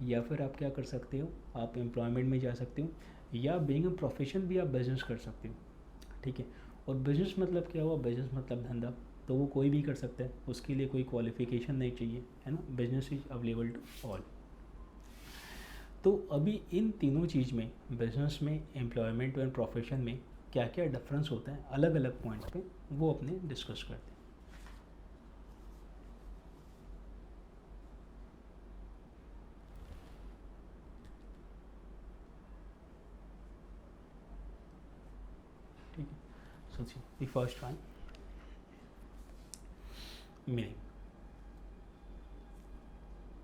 या फिर आप क्या कर सकते हो, आप एम्प्लॉयमेंट में जा सकते हो, या बीइंग अ प्रोफेशन भी आप बिजनेस कर सकते हो. ठीक है, और बिजनेस मतलब क्या हुआ? बिजनेस मतलब धंधा. तो वो कोई भी कर सकता है, उसके लिए कोई क्वालिफिकेशन नहीं चाहिए, है ना. Business is available to all. तो अभी इन तीनों चीज़ में, बिजनेस में, एम्प्लॉयमेंट और प्रोफेशन में क्या क्या डिफरेंस होता है अलग अलग पॉइंट पे, वो अपने डिस्कस करते हैं. ठीक है, सोचिए. The first one, meaning.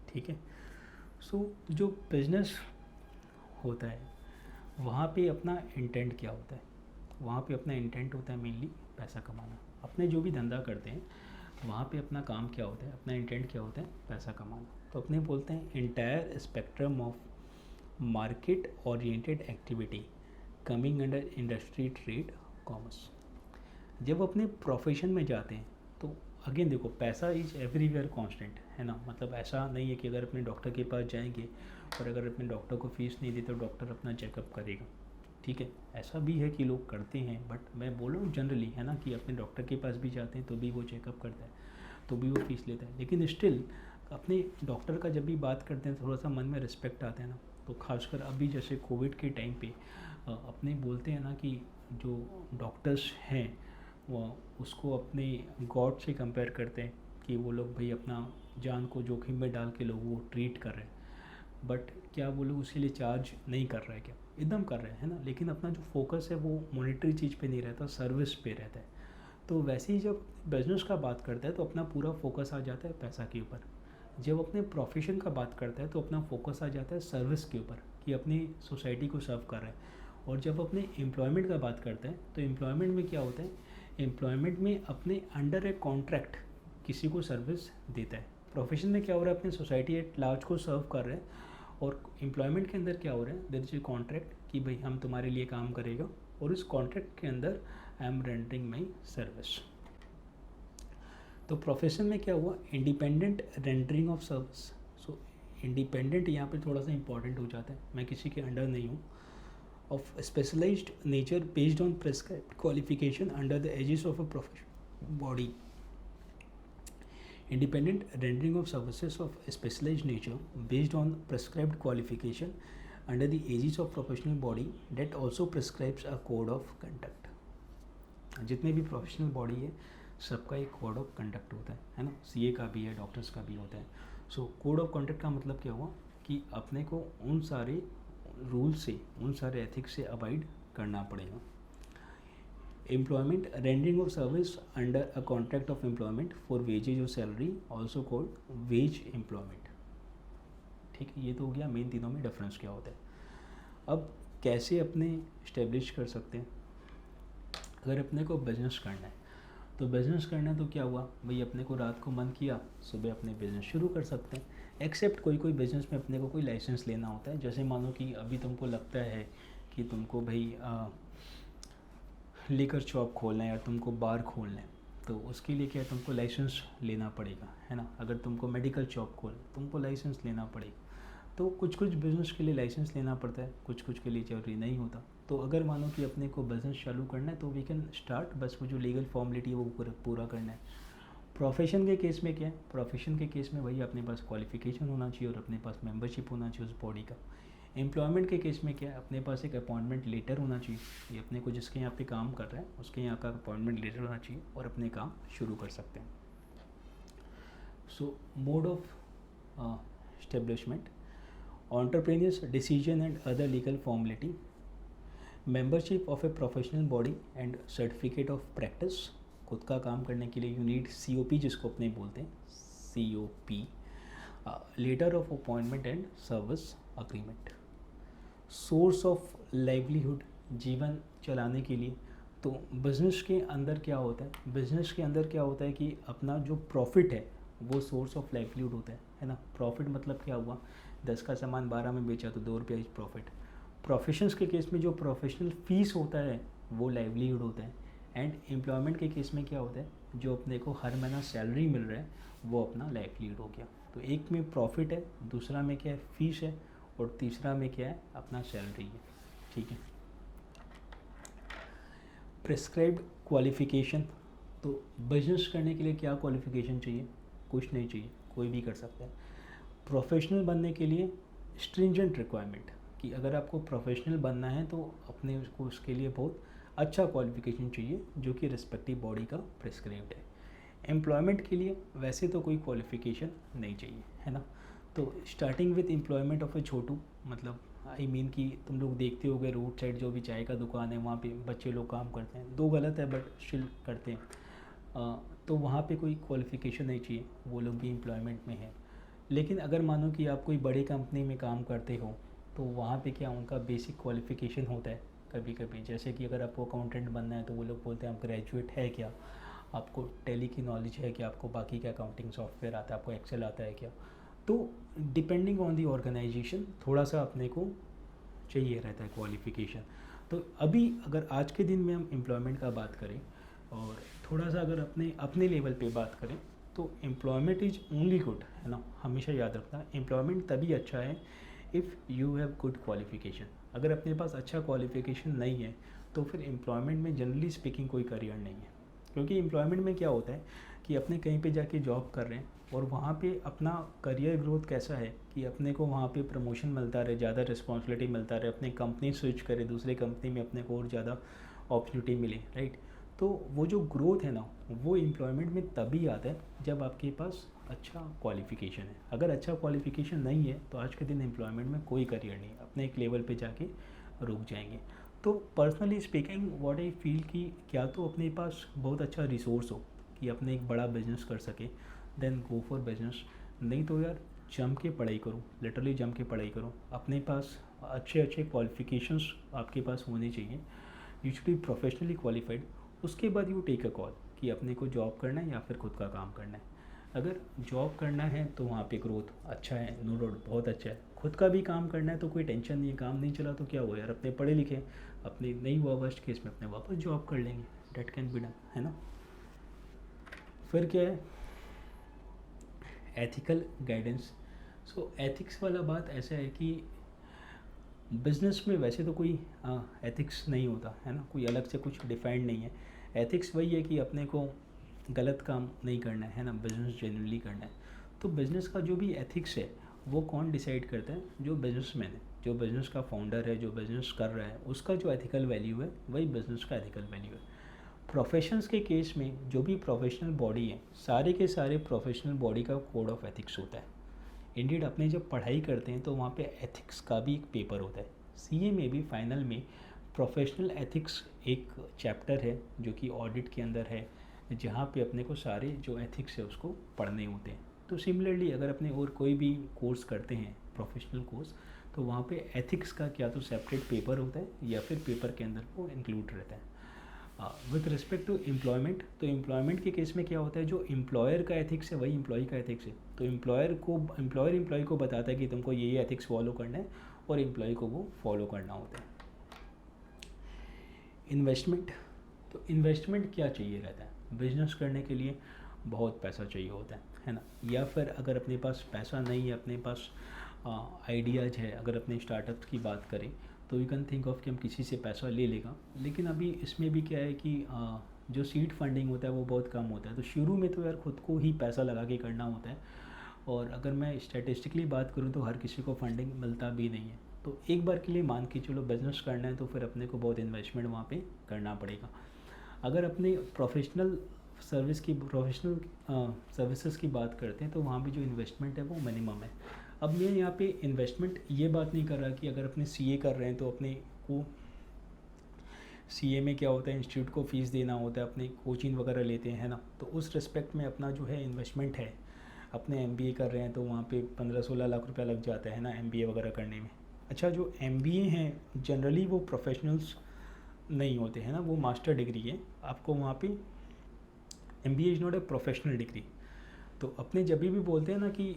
ठीक है, सो जो बिजनेस होता है वहाँ पे अपना इंटेंट क्या होता है? वहाँ पे अपना इंटेंट होता है मेनली पैसा कमाना. अपने जो भी धंधा करते हैं वहाँ पे अपना काम क्या होता है, अपना इंटेंट क्या होता है? पैसा कमाना. तो अपने बोलते हैं entire spectrum of market oriented activity coming under industry, trade, commerce. जब अपने प्रोफेशन में जाते हैं तो अगेन देखो, पैसा इज एवरीवेयर कांस्टेंट, है ना. मतलब ऐसा नहीं है कि अगर अपने डॉक्टर के पास जाएंगे और अगर अपने डॉक्टर को फीस नहीं दी तो डॉक्टर अपना चेकअप करेगा. ठीक है, ऐसा भी है कि लोग करते हैं, बट मैं बोल रहा हूँ जनरली, है ना, कि अपने डॉक्टर के पास भी जाते हैं तो भी वो चेकअप करता है, तो भी वो फीस लेता है. लेकिन स्टिल अपने डॉक्टर का जब भी बात करते हैं थोड़ा सा मन में रिस्पेक्ट आता है ना. तो खासकर अभी जैसे कोविड के टाइम पे अपने बोलते हैं ना कि जो डॉक्टर्स हैं वो उसको अपने गॉड से कंपेयर करते हैं कि वो लोग भाई अपना जान को जोखिम में डाल के लोगों को ट्रीट कर रहे हैं. बट क्या वो लोग उसके लिए चार्ज नहीं कर रहे हैं? क्या एकदम कर रहे हैं, है ना. लेकिन अपना जो फोकस है वो मॉनेटरी चीज़ पे नहीं रहता, सर्विस पे रहता है. तो वैसे ही जब बिजनेस का बात करता है तो अपना पूरा फोकस आ जाता है पैसा के ऊपर. जब अपने प्रोफेशन का बात करता है तो अपना फोकस आ जाता है सर्विस के ऊपर, कि अपनी सोसाइटी को सर्व कर रहा है. और जब अपने एम्प्लॉयमेंट का बात करते हैं तो एम्प्लॉयमेंट में क्या होता है? एम्प्लॉयमेंट में अपने अंडर ए कॉन्ट्रैक्ट किसी को सर्विस देता है. प्रोफेशन में क्या हो रहा है? अपने सोसाइटी एट लार्ज को सर्व कर रहे हैं. और एम्प्लॉयमेंट के अंदर क्या हो रहा है? देयर इज ए कॉन्ट्रैक्ट कि भाई हम तुम्हारे लिए काम करेगा, और इस कॉन्ट्रैक्ट के अंदर I am rendering my service. तो प्रोफेशन में क्या हुआ, independent rendering of service. So independent यहाँ पे थोड़ा सा इंपॉर्टेंट हो जाता है, मैं किसी के अंडर नहीं हूँ, of specialised nature based on prescribed qualification under the aegis of a profession body. Independent rendering of services of specialized nature based on prescribed qualification under the aegis of professional body that also prescribes a code of conduct। जितने भी professional body है सबका एक code of conduct होता है ना, CA का भी है, डॉक्टर्स का भी होता है। सो कोड ऑफ कंडक्ट का मतलब क्या हुआ कि अपने को उन सारे रूल से, उन सारे एथिक्स से अवॉइड करना पड़ेगा। Employment rendering of service under a contract of employment for wages और salary also called wage employment. ठीक है, ये तो हो गया मेन तीनों में डिफरेंस क्या होता है। अब कैसे अपने इस्टेब्लिश कर सकते हैं, अगर अपने को बिजनेस करना है तो बिज़नेस करना तो क्या हुआ भाई, अपने को रात को मन किया सुबह अपने बिज़नेस शुरू कर सकते हैं। एक्सेप्ट कोई कोई बिज़नेस में अपने को कोई लाइसेंस लेना होता है, जैसे मानो कि अभी तुमको लगता है कि तुमको भाई लिकर शॉप खोलना है या तुमको बार खोलना है, तो उसके लिए क्या है, तुमको लाइसेंस लेना पड़ेगा, है ना। अगर तुमको मेडिकल शॉप खोलना तुमको लाइसेंस लेना पड़ेगा। तो कुछ कुछ बिज़नेस के लिए लाइसेंस लेना पड़ता है, कुछ कुछ के लिए जरूरी नहीं होता। तो अगर मानो कि अपने को बिज़नेस चालू करना है तो वी कैन स्टार्ट, बस वो जो लीगल फॉर्मेलिटी है वो पूरा करना है। प्रोफेशन के केस में क्या है, प्रोफेशन के केस में वही अपने पास क्वालिफिकेशन होना चाहिए और अपने पास मेंबरशिप होना चाहिए उस बॉडी का। एम्प्लॉयमेंट के केस में क्या है, अपने पास एक अपॉइंटमेंट लेटर होना चाहिए, ये अपने को जिसके यहाँ पे काम कर रहा है उसके यहाँ का अपॉइंटमेंट लेटर होना चाहिए और अपने काम शुरू कर सकते हैं। सो mode of establishment, entrepreneur's decision and other legal formality, membership of a professional body and certificate of practice। खुद का काम करने के लिए यू नीड COP, जिसको अपने बोलते हैं COP, letter of appointment and service agreement. Source of livelihood, जीवन चलाने के लिए, तो बिज़नेस के अंदर क्या होता है, बिज़नेस के अंदर क्या होता है कि अपना जो प्रॉफिट है वो सोर्स ऑफ लाइवलीहुड होता है ना। प्रॉफिट मतलब क्या हुआ, 10 का सामान 12 में बेचा तो 2 रुपया इज प्रॉफिट। प्रोफेशंस के केस में जो प्रोफेशनल फीस होता है वो लाइवलीहुड होता है। एंड एम्प्लॉयमेंट के केस में क्या होता है, जो अपने को हर महीना सैलरी मिल रहा है वो अपना लाइवलीहुड हो गया। तो एक में प्रॉफिट है, दूसरा में क्या है फीस है, और तीसरा में क्या है अपना सैलरी है। ठीक है। प्रिस्क्राइब्ड क्वालिफिकेशन, तो बिजनेस करने के लिए क्या क्वालिफिकेशन चाहिए, कुछ नहीं चाहिए, कोई भी कर सकता है। प्रोफेशनल बनने के लिए स्ट्रिंजेंट रिक्वायरमेंट, कि अगर आपको प्रोफेशनल बनना है तो अपने उसको उसके लिए बहुत अच्छा क्वालिफिकेशन चाहिए जो कि रिस्पेक्टिव बॉडी का प्रिस्क्राइब्ड है। एम्प्लॉयमेंट के लिए वैसे तो कोई क्वालिफिकेशन नहीं चाहिए, है ना। तो स्टार्टिंग विथ एम्प्लॉयमेंट ऑफ ए छोटू, मतलब आई मीन कि तुम लोग देखते होगे रोड साइड जो भी चाय का दुकान है वहाँ पे बच्चे लोग काम करते हैं, दो गलत है बट स्टिल करते हैं। तो वहाँ पे कोई क्वालिफिकेशन नहीं चाहिए, वो लोग भी एम्प्लॉयमेंट में है। लेकिन अगर मानो कि आप कोई बड़ी कंपनी में काम करते हो तो वहाँ पे क्या उनका बेसिक क्वालिफ़िकेशन होता है कभी कभी, जैसे कि अगर आपको अकाउंटेंट बनना है तो वो लोग बोलते हैं आप ग्रेजुएट है क्या, आपको टैली की नॉलेज है क्या, आपको बाकी का अकाउंटिंग सॉफ्टवेयर आता है, आपको एक्सेल आता है क्या। तो डिपेंडिंग ऑन दी ऑर्गेनाइजेशन थोड़ा सा अपने को चाहिए रहता है क्वालिफ़िकेशन। तो अभी अगर आज के दिन में हम एम्प्लॉयमेंट का बात करें और थोड़ा सा अगर अपने अपने लेवल पे बात करें तो एम्प्लॉयमेंट इज़ ओनली गुड, है ना। हमेशा याद रखना एम्प्लॉयमेंट तभी अच्छा है if you have good qualification. अगर अपने पास अच्छा क्वालिफ़िकेशन नहीं है तो फिर एम्प्लॉयमेंट में जनरली स्पीकिंग कोई करियर नहीं है। क्योंकि एम्प्लॉयमेंट में क्या होता है कि अपने कहीं पे जाके जॉब कर रहे हैं और वहाँ पे अपना करियर ग्रोथ कैसा है कि अपने को वहाँ पे प्रमोशन मिलता रहे, ज़्यादा रिस्पॉन्सिबिलिटी मिलता रहे, अपने कंपनी स्विच करे दूसरे कंपनी में अपने को और ज़्यादा अपॉर्चुनिटी मिले, राइट। तो वो जो ग्रोथ है ना वो एम्प्लॉयमेंट में तभी आता है जब आपके पास अच्छा क्वालिफ़िकेशन है। अगर अच्छा क्वालिफ़िकेशन नहीं है तो आज के दिन एम्प्लॉयमेंट में कोई करियर नहीं है, अपने एक लेवल पे जाके रुक जाएंगे। तो personally speaking what I feel कि क्या तो अपने पास बहुत अच्छा रिसोर्स हो कि अपने एक बड़ा बिजनेस कर सके, देन गो फॉर बिजनेस। नहीं तो यार जम के पढ़ाई करो, लिटरली जम के पढ़ाई करो। अपने पास अच्छे अच्छे क्वालिफ़िकेशंस आपके पास होने चाहिए, you should be professionally qualified. उसके बाद यू टेक अ कॉल कि अपने को जॉब करना है या फिर खुद का काम करना है। अगर जॉब करना है तो वहाँ पे ग्रोथ अच्छा है, नो डाउट बहुत अच्छा है। खुद का भी काम करना है तो कोई टेंशन नहीं है, काम नहीं चला तो क्या हुआ यार, अपने पढ़े लिखे, अपने नहीं हुआ वर्स्ट केस में अपने वापस जॉब कर लेंगे, डेट कैन बी डन, है ना। फिर क्या है एथिकल गाइडेंस। सो एथिक्स वाला बात ऐसा है कि बिजनेस में वैसे तो कोई एथिक्स नहीं होता है ना, कोई अलग से कुछ डिफाइंड नहीं है। एथिक्स वही है कि अपने को गलत काम नहीं करना है ना, बिजनेस जेन्युइनली करना है। तो बिज़नेस का जो भी एथिक्स है वो कौन डिसाइड करता है? जो बिजनेसमैन है, जो बिज़नेस का फाउंडर है, जो बिज़नेस कर रहा है, उसका जो एथिकल वैल्यू है वही बिज़नेस का एथिकल वैल्यू है। प्रोफेशंस के केस में जो भी प्रोफेशनल बॉडी है, सारे के सारे प्रोफेशनल बॉडी का कोड ऑफ एथिक्स होता है। इंडियड अपने जब पढ़ाई करते हैं तो वहाँ पे एथिक्स का भी एक पेपर होता है। सीए में भी फाइनल में प्रोफेशनल एथिक्स एक चैप्टर है जो कि ऑडिट के अंदर है, जहाँ पे अपने को सारे जो एथिक्स है उसको पढ़ने होते हैं। तो सिमिलरली अगर अपने और कोई भी कोर्स करते हैं प्रोफेशनल कोर्स, तो वहाँ पे एथिक्स का क्या तो सेपरेट पेपर होता है या फिर पेपर के अंदर वो इंक्लूड रहता है। विथ रिस्पेक्ट टू एम्प्लॉयमेंट, तो एम्प्लॉयमेंट के केस में क्या होता है, जो एम्प्लॉयर का एथिक्स है वही एम्प्लॉय का एथिक्स है। तो एम्प्लॉयर एम्प्लॉय को बताता है कि तुमको ये एथिक्स फॉलो करना है और एम्प्लॉय को वो फॉलो करना होता है। इन्वेस्टमेंट, तो इन्वेस्टमेंट क्या चाहिए रहता है बिजनेस करने के लिए? बहुत पैसा चाहिए होता है ना। या फिर अगर अपने पास पैसा नहीं है, अपने पास आइडियाज़ है, अगर अपने स्टार्टअप की बात करें तो यू कैन थिंक ऑफ कि हम किसी से पैसा ले लेगा। लेकिन अभी इसमें भी क्या है कि जो सीड फंडिंग होता है वो बहुत कम होता है। तो शुरू में तो यार खुद को ही पैसा लगा के करना होता है, और अगर मैं स्टैटिस्टिकली बात करूँ तो हर किसी को फंडिंग मिलता भी नहीं है। तो एक बार के लिए मान के चलो बिज़नेस करना है तो फिर अपने को बहुत इन्वेस्टमेंट वहाँ पे करना पड़ेगा। अगर अपने प्रोफेशनल सर्विसेज की बात करते हैं तो वहाँ पे जो इन्वेस्टमेंट है वो मिनिमम है। अब मैं यहाँ पे इन्वेस्टमेंट ये बात नहीं कर रहा कि अगर अपने सीए कर रहे हैं तो अपने को सीए में क्या होता है, इंस्टीट्यूट को फ़ीस देना होता है, अपने कोचिंग वगैरह लेते हैं ना, तो उस रिस्पेक्ट में अपना जो है इन्वेस्टमेंट है। अपने एमबीए कर रहे हैं तो वहाँ पे 15-16 लाख रुपया लग जाता है ना एमबीए वगैरह करने में। अच्छा, जो एमबीए हैं जनरली वो प्रोफेशनल्स नहीं होते हैं ना, वो मास्टर डिग्री है। आपको वहाँ पे MBA is not a professional degree. तो अपने जब भी बोलते हैं ना कि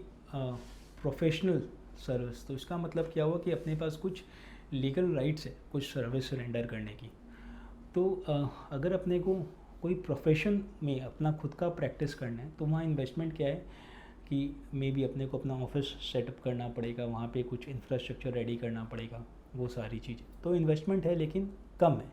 प्रोफेशनल सर्विस, तो इसका मतलब क्या हुआ कि अपने पास कुछ लीगल राइट्स है कुछ सर्विस रेंडर करने की। तो अगर अपने को कोई प्रोफेशन में अपना खुद का प्रैक्टिस करना है तो वहाँ इन्वेस्टमेंट क्या है कि मे बी अपने को अपना ऑफिस सेटअप करना पड़ेगा, वहाँ पे कुछ इंफ्रास्ट्रक्चर रेडी करना पड़ेगा, वो सारी चीज़ें। तो इन्वेस्टमेंट है लेकिन कम है।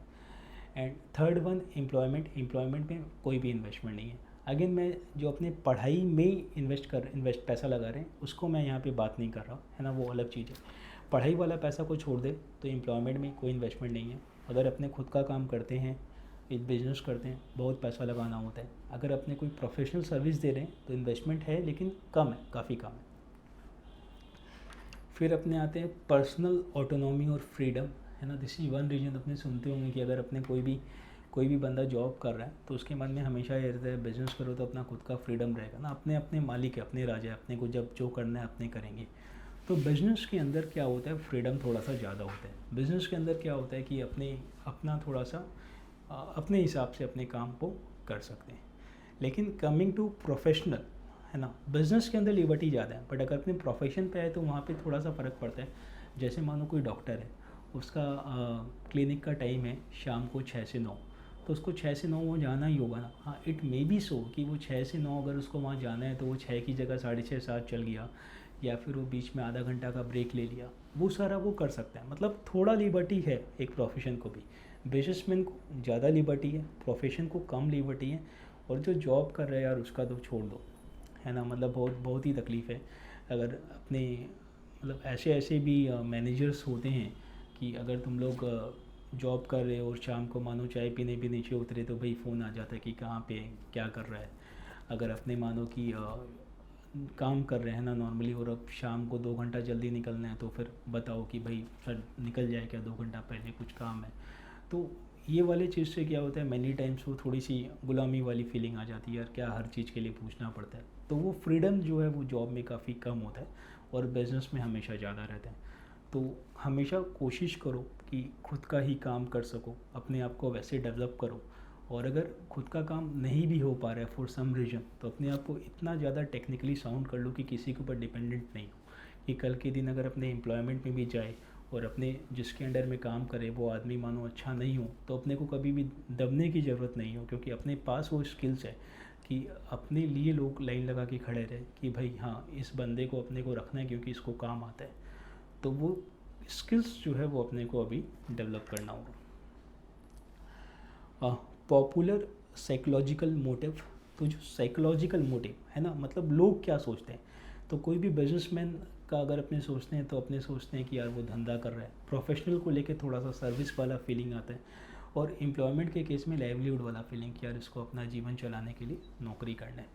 एंड थर्ड वन एम्प्लॉयमेंट में कोई भी इन्वेस्टमेंट नहीं है। अगेन मैं जो अपने पढ़ाई में इन्वेस्ट पैसा लगा रहे हैं उसको मैं यहाँ पे बात नहीं कर रहा है ना, वो अलग चीज़ है। पढ़ाई वाला पैसा को छोड़ दे तो एम्प्लॉयमेंट में कोई इन्वेस्टमेंट नहीं है। अगर अपने खुद का काम करते हैं, एक बिज़नेस करते हैं, बहुत पैसा लगाना होता है। अगर अपने कोई प्रोफेशनल सर्विस दे रहे हैं तो इन्वेस्टमेंट है लेकिन कम है, काफ़ी कम है। फिर अपने आते हैं पर्सनल ऑटोनॉमी और फ्रीडम, है ना। दिस इज़ वन रीजन अपने सुनते होंगे कि अगर अपने कोई भी बंदा जॉब कर रहा है तो उसके मन में हमेशा ये रहता है बिज़नेस करो तो अपना खुद का फ्रीडम रहेगा ना, अपने अपने मालिक है, अपने राजा है, अपने को जब जो करना है अपने करेंगे। तो बिज़नेस के अंदर क्या होता है, फ्रीडम थोड़ा सा ज़्यादा होता है। बिज़नेस के अंदर क्या होता है कि अपना थोड़ा सा अपने हिसाब से अपने काम को कर सकते हैं। लेकिन कमिंग टू प्रोफेशनल, है ना, बिज़नेस के अंदर लिबर्टी ज़्यादा है, बट अगर अपने प्रोफेशन पे आए तो वहाँ पे थोड़ा सा फ़र्क पड़ता है। जैसे मानो कोई डॉक्टर है, उसका क्लिनिक का टाइम है शाम को 6 से 9, तो उसको 6 से 9 वो जाना ही होगा ना। हाँ, इट मे बी सो कि वो 6 से 9 अगर उसको वहाँ जाना है तो वो 6 की जगह 6:30-7 चल गया, या फिर वो बीच में आधा घंटा का ब्रेक ले लिया, वो सारा वो कर सकता है। मतलब थोड़ा लिबर्टी है एक प्रोफेशन को भी। बिजनेसमैन को ज़्यादा लिबर्टी है, प्रोफेशन को कम लिबर्टी है, और जो जॉब कर रहा है यार उसका तो छोड़ दो, है ना। मतलब बहुत बहुत ही तकलीफ़ है। अगर अपने मतलब ऐसे भी मैनेजर्स होते हैं कि अगर तुम लोग जॉब कर रहे हो और शाम को मानो चाय पीने भी नीचे उतरे तो भाई फ़ोन आ जाता है कि कहाँ पे क्या कर रहा है। अगर अपने मानो कि काम कर रहे हैं ना नॉर्मली, और अब शाम को 2 घंटा जल्दी निकलना है तो फिर बताओ कि भाई सर निकल जाए क्या, 2 घंटा पहले कुछ काम है। तो ये वाले चीज़ से क्या होता है, मैनी टाइम्स वो थोड़ी सी गुलामी वाली फीलिंग आ जाती है, यार क्या हर चीज़ के लिए पूछना पड़ता है। तो वो फ्रीडम जो है वो जॉब में काफ़ी कम होता है और बिज़नेस में हमेशा ज़्यादा रहता है। तो हमेशा कोशिश करो कि खुद का ही काम कर सको, अपने आप को वैसे डेवलप करो। और अगर खुद का काम नहीं भी हो पा रहा है फॉर सम रीज़न, तो अपने आप को इतना ज़्यादा टेक्निकली साउंड कर लो कि किसी के ऊपर डिपेंडेंट नहीं हो, कि कल के दिन अगर अपने एम्प्लॉयमेंट में भी जाए और अपने जिसके अंडर में काम करे वो आदमी मानो अच्छा नहीं हो, तो अपने को कभी भी दबने की ज़रूरत नहीं हो, क्योंकि अपने पास वो स्किल्स है कि अपने लिए लोग लाइन लगा के खड़े रहे कि भाई हाँ इस बंदे को अपने को रखना है क्योंकि इसको काम आता है। तो वो स्किल्स जो है वो अपने को अभी डेवलप करना होगा। पॉपुलर साइकोलॉजिकल मोटिव, तो जो साइकोलॉजिकल मोटिव है ना, मतलब लोग क्या सोचते हैं, तो कोई भी बिजनेसमैन का अगर अपने सोचते हैं तो अपने सोचते हैं कि यार वो धंधा कर रहा है। प्रोफेशनल को लेके थोड़ा सा सर्विस वाला फीलिंग आता है, और एम्प्लॉयमेंट के केस में लाइवलीहुड वाला फीलिंग कि यार इसको अपना जीवन चलाने के लिए नौकरी करना है।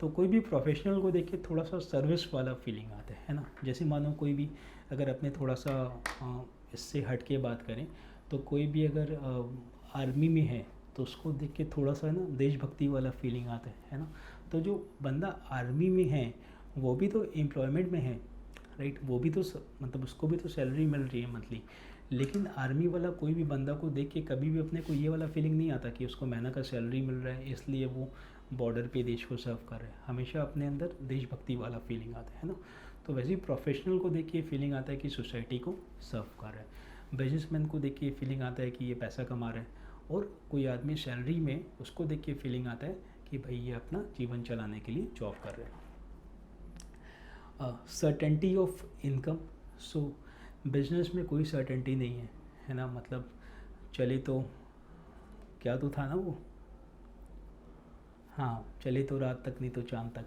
तो कोई भी प्रोफेशनल को देख के थोड़ा सा सर्विस वाला फीलिंग आता है ना। जैसे मानो कोई भी अगर अपने थोड़ा सा इससे हट के बात करें तो कोई भी अगर आर्मी में है तो उसको देख के थोड़ा सा ना देशभक्ति वाला फीलिंग आता है ना। तो जो बंदा आर्मी में है वो भी तो एम्प्लॉयमेंट में है, राइट, वो भी तो मतलब उसको भी तो सैलरी मिल रही है मंथली। लेकिन आर्मी वाला कोई भी बंदा को देख के कभी भी अपने को ये वाला फीलिंग नहीं आता कि उसको महीना का सैलरी मिल रहा है इसलिए वो बॉर्डर पे देश को सर्व कर रहा है। हमेशा अपने अंदर देशभक्ति वाला फीलिंग आता है ना। तो वैसे ही प्रोफेशनल को देख के फीलिंग आता है कि सोसाइटी को सर्व कर रहा है। बिजनेसमैन को देख के फीलिंग आता है कि ये पैसा कमा रहा है, और कोई आदमी सैलरी में उसको देख के फीलिंग आता है कि भाई ये अपना जीवन चलाने के लिए जॉब कर रहे हैं। Certainty of income, so business में कोई सर्टेनिटी नहीं है ना। मतलब चले तो क्या तो था ना वो, हाँ चले तो रात तक नहीं तो चांद तक।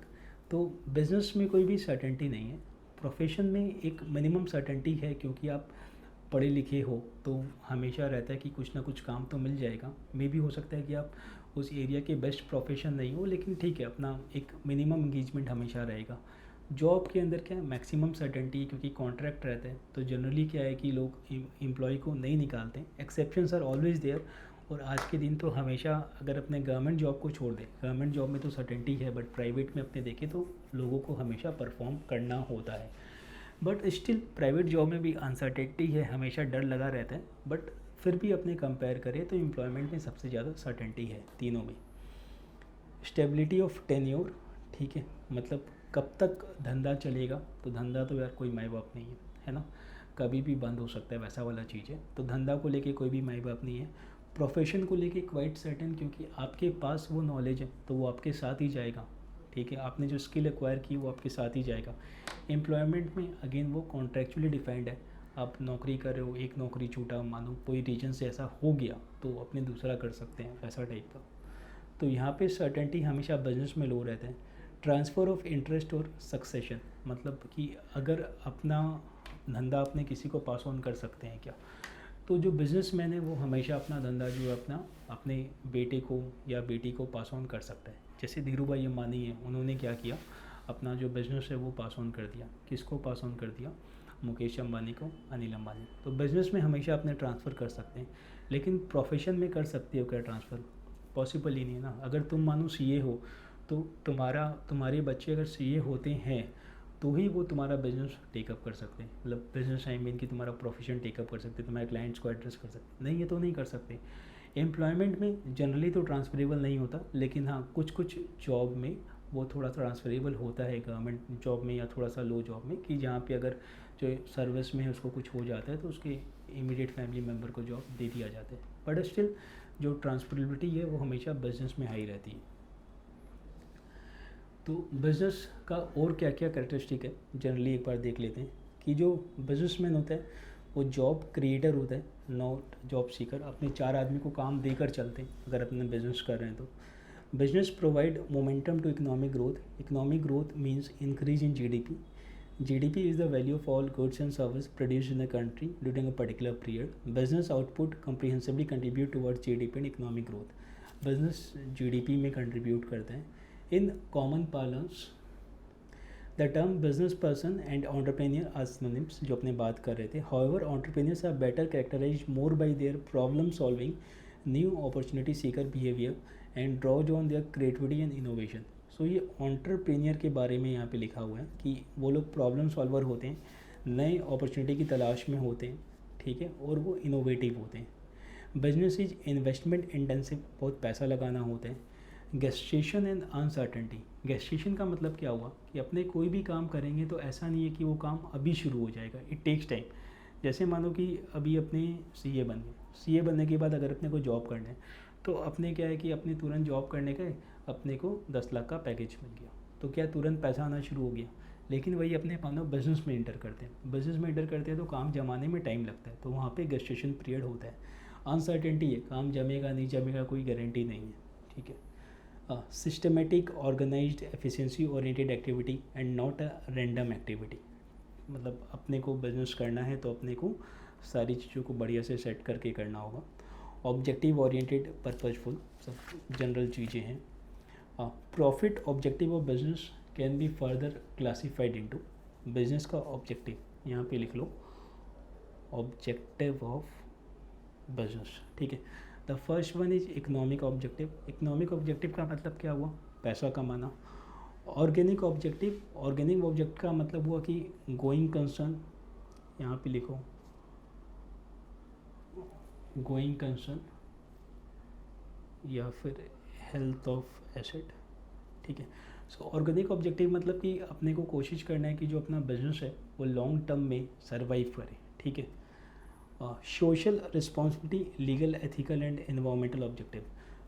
तो बिज़नेस में कोई भी सर्टेनिटी नहीं है। प्रोफेशन में एक मिनिमम सर्टेनिटी है, क्योंकि आप पढ़े लिखे हो तो हमेशा रहता है कि कुछ ना कुछ काम तो मिल जाएगा। मे भी हो सकता है कि आप उस एरिया के बेस्ट प्रोफेशन नहीं हो, लेकिन ठीक है अपना एक मिनिमम इंगेजमेंट हमेशा रहेगा। जॉब के अंदर क्या है, मैक्सिमम सर्टेनिटी है, क्योंकि कॉन्ट्रैक्ट रहता है तो जनरली क्या है कि लोग एम्प्लॉय को नहीं निकालते। एक्सेप्शंस आर ऑलवेज देयर, और आज के दिन तो हमेशा अगर अपने गवर्नमेंट जॉब को छोड़ दें, गवर्नमेंट जॉब में तो सर्टेनिटी है, बट प्राइवेट में अपने देखें तो लोगों को हमेशा परफॉर्म करना होता है। बट स्टिल प्राइवेट जॉब में भी अनसर्टेनिटी है, हमेशा डर लगा रहता है। बट फिर भी अपने कंपेयर करें तो एम्प्लॉयमेंट में सबसे ज़्यादा सर्टेनिटी है तीनों में। स्टेबिलिटी ऑफ टेन्योर, ठीक है, मतलब कब तक धंधा चलेगा, तो धंधा तो यार कोई माई बाप नहीं है ना, कभी भी बंद हो सकता है, वैसा वाला चीज़ है। तो धंधा को लेके कोई भी माई बाप नहीं है। प्रोफेशन को लेके क्वाइट सर्टेन, क्योंकि आपके पास वो नॉलेज है तो वो आपके साथ ही जाएगा, ठीक है, आपने जो स्किल एक्वायर की वो आपके साथ ही जाएगा। एम्प्लॉयमेंट में अगेन वो कॉन्ट्रैक्चुअली डिफाइंड है, आप नौकरी कर रहे हो, एक नौकरी छूटा, मानो कोई रीजन से ऐसा हो गया तो अपने दूसरा कर सकते हैं, ऐसा टाइप का। तो यहाँ पे सर्टेनिटी हमेशा बिजनेस में लो रहते हैं। ट्रांसफ़र ऑफ इंटरेस्ट और सक्सेशन, मतलब कि अगर अपना धंधा अपने किसी को पास ऑन कर सकते हैं क्या, तो जो बिजनेसमैन है वो हमेशा अपना धंधा जो है अपना अपने बेटे को या बेटी को पास ऑन कर सकता है। जैसे धीरू भाई अंबानी है, उन्होंने क्या किया, अपना जो बिज़नेस है वो पास ऑन कर दिया। किसको पास ऑन कर दिया, मुकेश अंबानी को, अनिल अंबानी। तो बिज़नेस में हमेशा अपने ट्रांसफ़र कर सकते हैं, लेकिन प्रोफेशन में कर सकते हो क्या ट्रांसफ़र, पॉसिबल ही नहीं है ना। अगर तुम मानो सीए हो तो तुम्हारे बच्चे अगर सीए होते हैं तो ही वो तुम्हारा बिजनेस टेकअप कर सकते हैं, मतलब बिजनेस आई मीन कि तुम्हारा प्रोफेशन टेकअप कर सकते हैं, तुम्हारे क्लाइंट्स को एड्रेस कर सकते हैं। नहीं, ये तो नहीं कर सकते। एम्प्लॉयमेंट में जनरली तो ट्रांसफरेबल नहीं होता, लेकिन हाँ कुछ कुछ जॉब में वो थोड़ा ट्रांसफरेबल होता है, गवर्नमेंट जॉब में या थोड़ा सा लो जॉब में, कि जहाँ पे अगर जो सर्विस में है उसको कुछ हो जाता है तो उसके इमीडिएट फैमिली मेम्बर को जॉब दे दिया जाता है। बट स्टिल जो ट्रांसफरेबिलिटी है वो हमेशा बिजनेस में हाई रहती है। तो बिज़नेस का और क्या क्या कैरेक्टरिस्टिक है जनरली एक बार देख लेते हैं, कि जो बिजनेसमैन होता है वो जॉब क्रिएटर होता है, नॉट जॉब सीकर। अपने 4 आदमी को काम देकर चलते हैं अगर अपने बिजनेस कर रहे हैं तो। Business provide momentum to economic growth. Economic growth means increase in GDP. GDP is the value of all goods and services produced in a country during a particular period. Business output comprehensively contribute towards GDP and economic growth. Business GDP में contribute करते हैं. In common parlance, the term business person and entrepreneur are synonyms, जो अपने बात कर रहे थे. However, entrepreneurs are better characterized more by their problem solving, new opportunity seeker behavior and draws on their creativity and innovation. सो ये entrepreneur के बारे में यहाँ पे लिखा हुआ है कि वो लोग प्रॉब्लम सॉल्वर होते हैं, नए अपॉर्चुनिटी की तलाश में होते हैं, ठीक है, और वो इनोवेटिव होते हैं। बिजनेस इज इन्वेस्टमेंट इंटेंसिव, बहुत पैसा लगाना होता है। Gestation and uncertainty. गेस्टेशन का मतलब क्या हुआ कि अपने कोई भी काम करेंगे तो ऐसा नहीं है कि वो काम अभी शुरू हो जाएगा, इट टेक्स टाइम। जैसे मानो कि अभी अपने सीए बनने के बाद अगर अपने को जॉब करना है तो अपने क्या है कि अपने तुरंत जॉब करने का अपने को 10 लाख का पैकेज मिल गया, तो क्या तुरंत पैसा आना शुरू हो गया। लेकिन वही अपने मानो बिज़नेस में इंटर करते हैं, बिज़नेस में इंटर करते हैं तो काम जमाने में टाइम लगता है, तो वहाँ पे गेस्टेशन पीरियड होता है, अनसर्टेनिटी है, काम जमेगा नहीं जमेगा कोई गारंटी नहीं है, ठीक है। Systematic organised efficiency oriented activity and not a random activity, मतलब अपने को बिजनेस करना है तो अपने को सारी चीज़ों को बढ़िया से सेट करके करना होगा। ऑब्जेक्टिव ओरिएंटेड पर्पजफुल, सब जनरल चीज़ें हैं। Profit objective of business can be further classified into, business का ऑब्जेक्टिव यहाँ पे लिख लो, ऑब्जेक्टिव ऑफ बिजनेस, ठीक है। The first one is economic objective. Economic objective का मतलब क्या हुआ, पैसा कमाना। ऑर्गेनिक ऑब्जेक्टिव, ऑर्गेनिक ऑब्जेक्ट का मतलब हुआ कि गोइंग कंसर्न, यहाँ पे लिखो गोइंग कंसर्न या फिर हेल्थ ऑफ एसेट, ठीक है। सो ऑर्गेनिक ऑब्जेक्टिव मतलब कि अपने को कोशिश करना है कि जो अपना बिजनेस है वो लॉन्ग टर्म में सर्वाइव करे, ठीक है। Social responsibility, legal, ethical and environmental objective.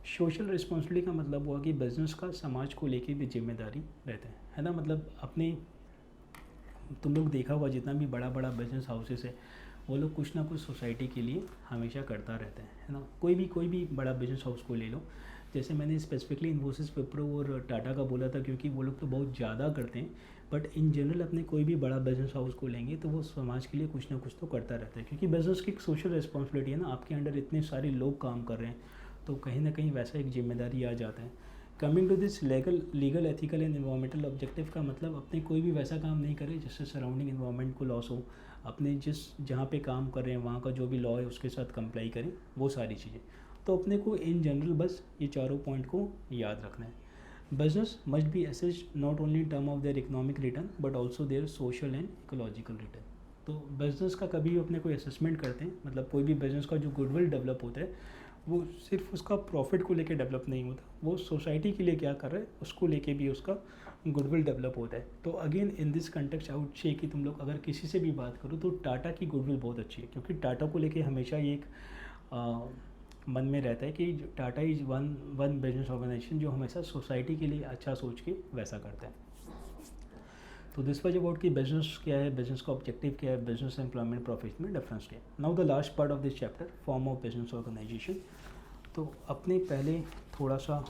Social responsibility का मतलब हुआ कि बिजनेस का समाज को लेके भी जिम्मेदारी रहता है ना। मतलब अपने तुम लोग देखा होगा जितना भी बड़ा बड़ा बिजनेस हाउसेस है वो लोग कुछ ना कुछ सोसाइटी के लिए हमेशा करता रहता है ना। कोई भी बड़ा बिजनेस हाउस को ले लो, जैसे मैंने स्पेसिफिकली इन्फोसिस, विप्रो और टाटा का बोला था क्योंकि वो लोग तो बहुत ज़्यादा करते हैं, बट इन जनरल अपने कोई भी बड़ा बिजनेस हाउस को लेंगे तो वो समाज के लिए कुछ ना कुछ तो करता रहता है, क्योंकि बिजनेस की एक सोशल रिस्पॉन्सिबिलिटी है ना। आपके अंडर इतने सारे लोग काम कर रहे हैं तो कहीं ना कहीं वैसा एक जिम्मेदारी आ जाता है। Coming to this legal, ethical and environmental objective का मतलब अपने कोई भी वैसा काम नहीं करे जिससे सराउंडिंग एनवायरनमेंट को लॉस हो, अपने जहाँ पे काम कर रहे हैं वहाँ का जो भी लॉ है उसके साथ कंप्लाई करें, वो सारी चीज़ें। तो अपने को इन जनरल बस ये चारों पॉइंट को याद रखना है। Business must be assessed not only in term of their economic return but also their social and ecological return. तो बिजनेस का कभी भी अपने को असेसमेंट करते हैं, मतलब कोई भी बिजनेस का जो गुडविल डेवलप होता है वो सिर्फ उसका प्रॉफिट को लेके डेवलप नहीं होता, वो सोसाइटी के लिए क्या कर रहा है उसको लेके भी उसका गुडविल डेवलप होता है। तो again in this context I would say कि तुम लोग अगर किसी से भी बात करो तो टाटा की गुडविल बहुत अच्छी है, क्योंकि टाटा को लेके हमेशा ये एक मन में रहता है कि Tata is one business organisation जो हमेशा सोसाइटी के लिए अच्छा सोच के वैसा करता है। तो दिस वाज अबाउट कि बिजनेस क्या है, बिजनेस का ऑब्जेक्टिव क्या है, बिजनेस एम्प्लॉयमेंट प्रॉफिट में डिफरेंस क्या है। Now the last part of this chapter, form of business organisation. तो अपने पहले थोड़ा सा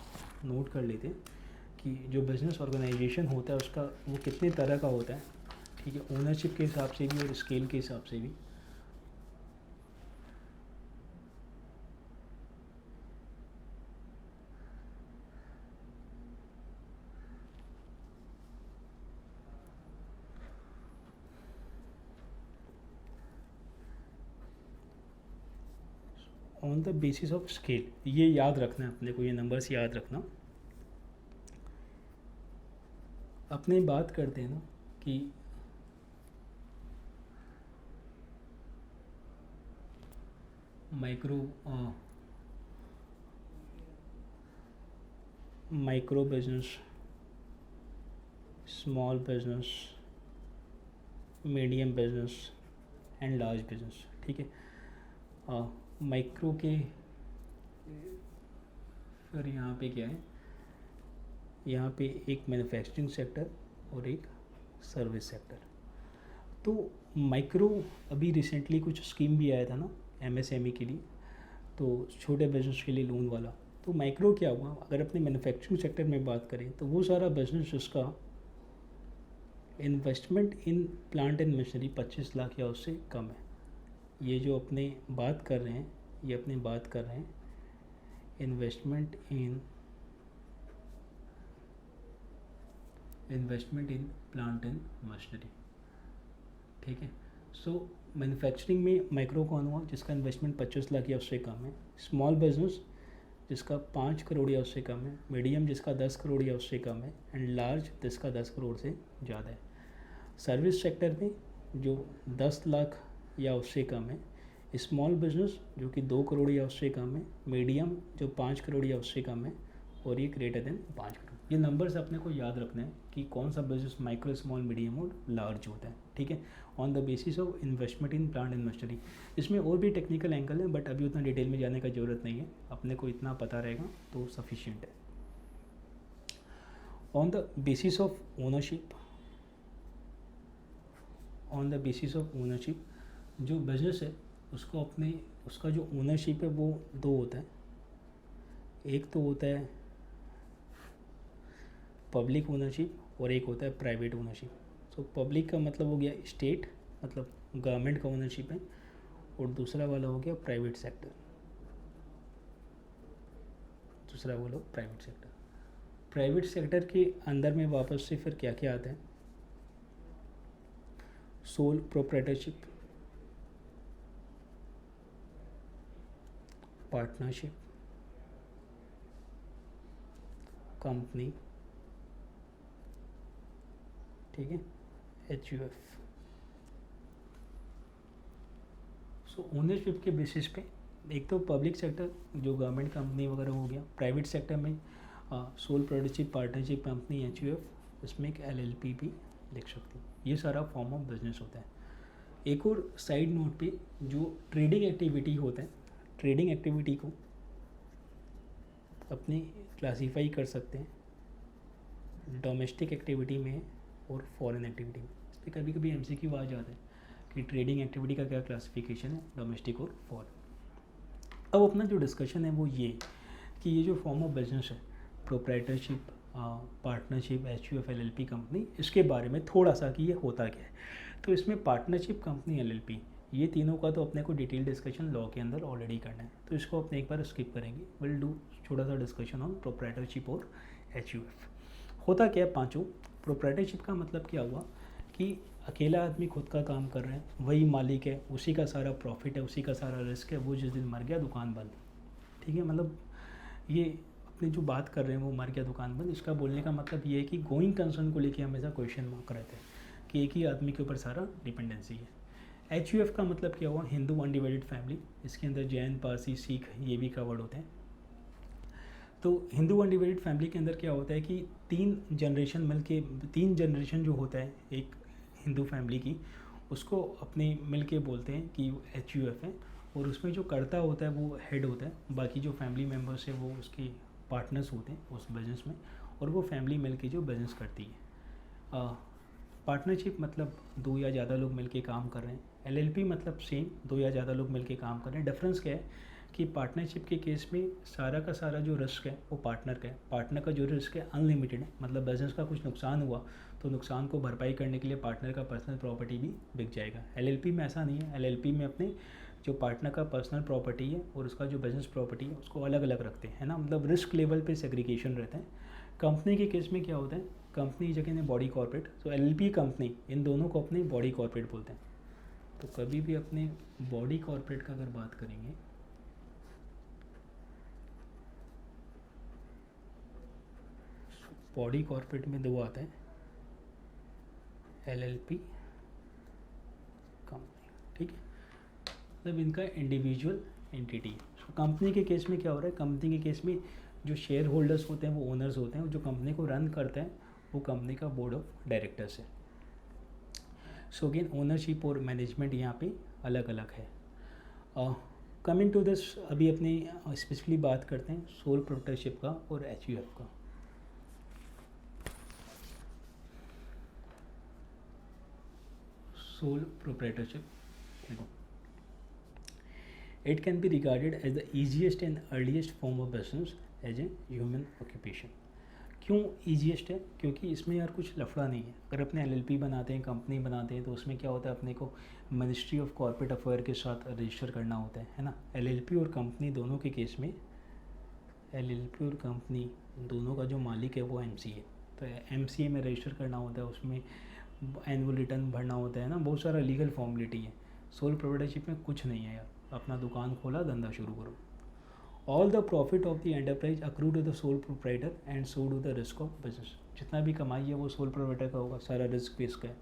नोट कर लेते हैं कि जो बिज़नेस ऑर्गेनाइजेशन होता है उसका वो कितने तरह का होता है, ठीक है, ओनरशिप के हिसाब से भी और स्केल के हिसाब से भी। On the basis of scale, ये याद रखना है अपने को, ये नंबर्स याद रखना। अपने बात करते हैं ना कि micro business, small business, medium business and large business, ठीक है। माइक्रो के फिर यहाँ पे क्या है, यहाँ पे एक मैन्युफैक्चरिंग सेक्टर और एक सर्विस सेक्टर। तो माइक्रो अभी रिसेंटली कुछ स्कीम भी आया था ना एमएसएमई के लिए, तो छोटे बिजनेस के लिए लोन वाला। तो माइक्रो क्या हुआ, अगर अपने मैन्युफैक्चरिंग सेक्टर में बात करें तो वो सारा बिजनेस जिसका investment in plant and machinery 25 lakh या उससे कम है, ये जो अपने बात कर रहे हैं, ये अपने बात कर रहे हैं investment in plant and machinery, ठीक है। सो मैन्युफैक्चरिंग में माइक्रो कौन हुआ, जिसका इन्वेस्टमेंट 25 लाख या उससे कम है। स्मॉल बिजनेस जिसका 5 करोड़ या उससे कम है। मीडियम जिसका 10 करोड़ या उससे कम है। एंड लार्ज जिसका 10 करोड़ से ज़्यादा है। सर्विस सेक्टर में जो 10 लाख या उससे कम है। स्मॉल बिजनेस जो कि 2 करोड़ या उससे कम है। मीडियम जो 5 करोड़ या उससे कम है। और ये ग्रेटर देन 5 करोड़। ये नंबर्स अपने को याद रखना है कि कौन सा बिजनेस माइक्रो, स्मॉल, मीडियम और लार्ज होता है, ठीक है, on the basis of investment in plant and machinery. इसमें और भी टेक्निकल एंगल है बट अभी उतना डिटेल में जाने का ज़रूरत नहीं है, अपने को इतना पता रहेगा तो सफिशिएंट है। On the basis of ownership, on the basis of ownership जो बिजनेस है उसको अपने उसका जो ओनरशिप है वो दो होता है। एक तो होता है पब्लिक ओनरशिप और एक होता है प्राइवेट ओनरशिप। सो पब्लिक का मतलब हो गया स्टेट, मतलब गवर्नमेंट का ओनरशिप है, और दूसरा वाला हो गया प्राइवेट सेक्टर, दूसरा वाला प्राइवेट सेक्टर। प्राइवेट सेक्टर के अंदर में वापस से फिर क्या क्या आता है, सोल प्रोप्राइटरशिप, पार्टनरशिप, कंपनी, ठीक है, HUF। सो ओनरशिप के बेसिस पे एक तो पब्लिक सेक्टर जो गवर्नमेंट कंपनी वगैरह हो गया, प्राइवेट सेक्टर में sole proprietorship, partnership, company, HUF, इसमें एक LLP भी लिख सकते हैं। ये सारा फॉर्म ऑफ बिजनेस होता है। एक और साइड नोट पे जो ट्रेडिंग एक्टिविटी होता है, ट्रेडिंग एक्टिविटी को अपने क्लासीफाई कर सकते हैं डोमेस्टिक एक्टिविटी में और फॉरेन एक्टिविटी में। इस पर कभी कभी MCQ आ जाता है कि ट्रेडिंग एक्टिविटी का क्या क्लासिफिकेशन है, डोमेस्टिक और फॉरेन। अब अपना जो डिस्कशन है वो ये कि ये जो फॉर्म ऑफ बिजनेस है, proprietorship, partnership, HUF, LLP, company, इसके बारे में थोड़ा सा कि ये होता क्या है। तो इसमें पार्टनरशिप, कंपनी, LLP, ये तीनों का तो अपने को डिटेल डिस्कशन लॉ के अंदर ऑलरेडी करना है, तो इसको अपने एक बार स्किप करेंगे। विल डू छोटा सा डिस्कशन ऑन प्रोप्राइटरशिप और HUF। होता क्या है पांचों। प्रोप्राइटरशिप का मतलब क्या हुआ कि अकेला आदमी खुद का काम कर रहा है, वही मालिक है, उसी का सारा प्रॉफिट है, उसी का सारा रिस्क है, वो जिस दिन मर गया दुकान बंद, ठीक है। मतलब ये अपनी जो बात कर रहे हैं वो मर गया दुकान बंद, इसका बोलने का मतलब ये है कि गोइंग कंसर्न को लेके हमेशा क्वेश्चन मार्क रहते हैं कि एक ही आदमी के ऊपर सारा डिपेंडेंसी है। HUF का मतलब क्या हुआ, हिंदू अनडिवाइडेड फैमिली, इसके अंदर जैन, पारसी, सिख ये भी कवर्ड होते हैं। तो हिंदू अनडिवाइडेड फैमिली के अंदर क्या होता है कि तीन जनरेशन जो होता है एक हिंदू फैमिली की, उसको अपने मिल के बोलते हैं कि HUF है, और उसमें जो करता होता है वो हेड होता है, बाकी जो फैमिली मेम्बर्स है वो उसके पार्टनर्स होते हैं उस बिज़नेस में, और वो फैमिली मिल के जो बिज़नेस करती है। पार्टनरशिप मतलब दो या ज़्यादा लोग मिल के काम कर रहे हैं। LLP मतलब सेम, दो या ज़्यादा लोग मिल के काम कर रहे हैं। डिफरेंस क्या है कि पार्टनरशिप के केस में सारा का सारा जो रिस्क है वो पार्टनर का है, पार्टनर का जो रिस्क है अनलिमिटेड है, मतलब बिजनेस का कुछ नुकसान हुआ तो नुकसान को भरपाई करने के लिए पार्टनर का पर्सनल प्रॉपर्टी भी बिक जाएगा। LLP में ऐसा नहीं है। LLP में अपने जो पार्टनर का पर्सनल प्रॉपर्टी है और उसका जो बिजनेस प्रॉपर्टी है उसको अलग अलग रखते हैं, है ना, मतलब रिस्क लेवल पे सेग्रीगेशन रहता है। कंपनी के केस में क्या होता है, कंपनी जगह ने बॉडी कॉर्पोरेट, तो LLP कंपनी, इन दोनों को अपने बॉडी कॉर्पोरेट बोलते हैं। तो कभी भी अपने बॉडी कॉर्पोरेट का अगर बात करेंगे, बॉडी कॉर्पोरेट में दो आता है, LLP, कंपनी, ठीक है, मतलब इनका इंडिविजुअल एंटिटी है। तो कंपनी के केस में क्या हो रहा है, कंपनी के केस में जो शेयर होल्डर्स होते हैं वो ओनर्स होते हैं, जो कंपनी को रन करते हैं वो कंपनी का बोर्ड ऑफ डायरेक्टर्स है। सो अगेन ओनरशिप और मैनेजमेंट यहाँ पे अलग अलग है। कमिंग टू दिस, अभी अपने स्पेशली बात करते हैं सोल प्रोप्राइटरशिप का और HUF का। सोल प्रोप्राइटरशिप, देखो, it can be regarded as the easiest and earliest form of business as a human occupation। क्यों ईजीएस्ट है, क्योंकि इसमें यार कुछ लफड़ा नहीं है। अगर अपने LLP बनाते हैं, कंपनी बनाते हैं, तो उसमें क्या होता है, अपने को मिनिस्ट्री ऑफ कॉर्पोरेट अफेयर के साथ रजिस्टर करना होता है ना। LLP और कंपनी दोनों के केस में, LLP और कंपनी दोनों का जो मालिक है वो MCA, तो MCA में रजिस्टर करना होता है, उसमें एनुअल रिटर्न भरना होता है ना, बहुत सारा लीगल फॉर्मेलिटी है। सोल प्रोप्राइटरशिप में कुछ नहीं है यार, अपना दुकान खोला, धंधा शुरू करो। All the profit of the enterprise accrue to the sole proprietor and so to the risk of business. जितना भी कमाई है वो सोल प्रोप्राइटर का होगा, सारा रिस्क भी इसका है।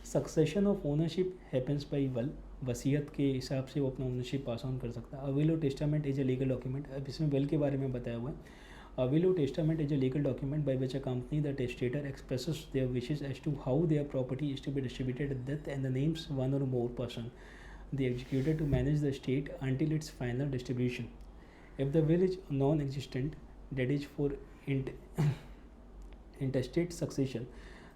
Succession of ownership happens by will, वसीयत के हिसाब से वो अपना ओनरशिप पास ऑन कर सकता है। अ विल और testament is a legal document, अब इसमें विल के बारे में बताया हुआ है। A will or testament is a legal document by which a company, the testator, expresses their wishes as to how their property is to be distributed at death and the names one or more person the executor to manage the estate until its final distribution. If the will is non-existent, that is for intestate succession,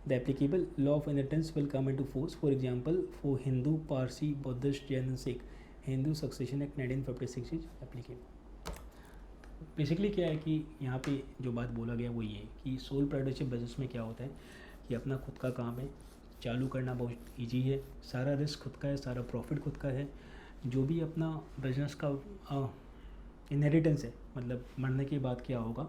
the applicable law of inheritance will come into force. For example, for Hindu, Parsi, Buddhist, Jain and Sikh, Hindu Succession Act 1956 is applicable. Basically क्या है कि यहाँ पे जो बात बोला गया वो ये है कि सोल प्रोप्राइटरशिप बिजनेस में क्या होता है कि अपना खुद का काम है, चालू करना बहुत ईजी है, सारा रिस्क खुद का है, सारा प्रॉफिट खुद का है। जो भी अपना बिजनेस का इनहेरिटेंस है, मतलब मरने के बाद क्या होगा,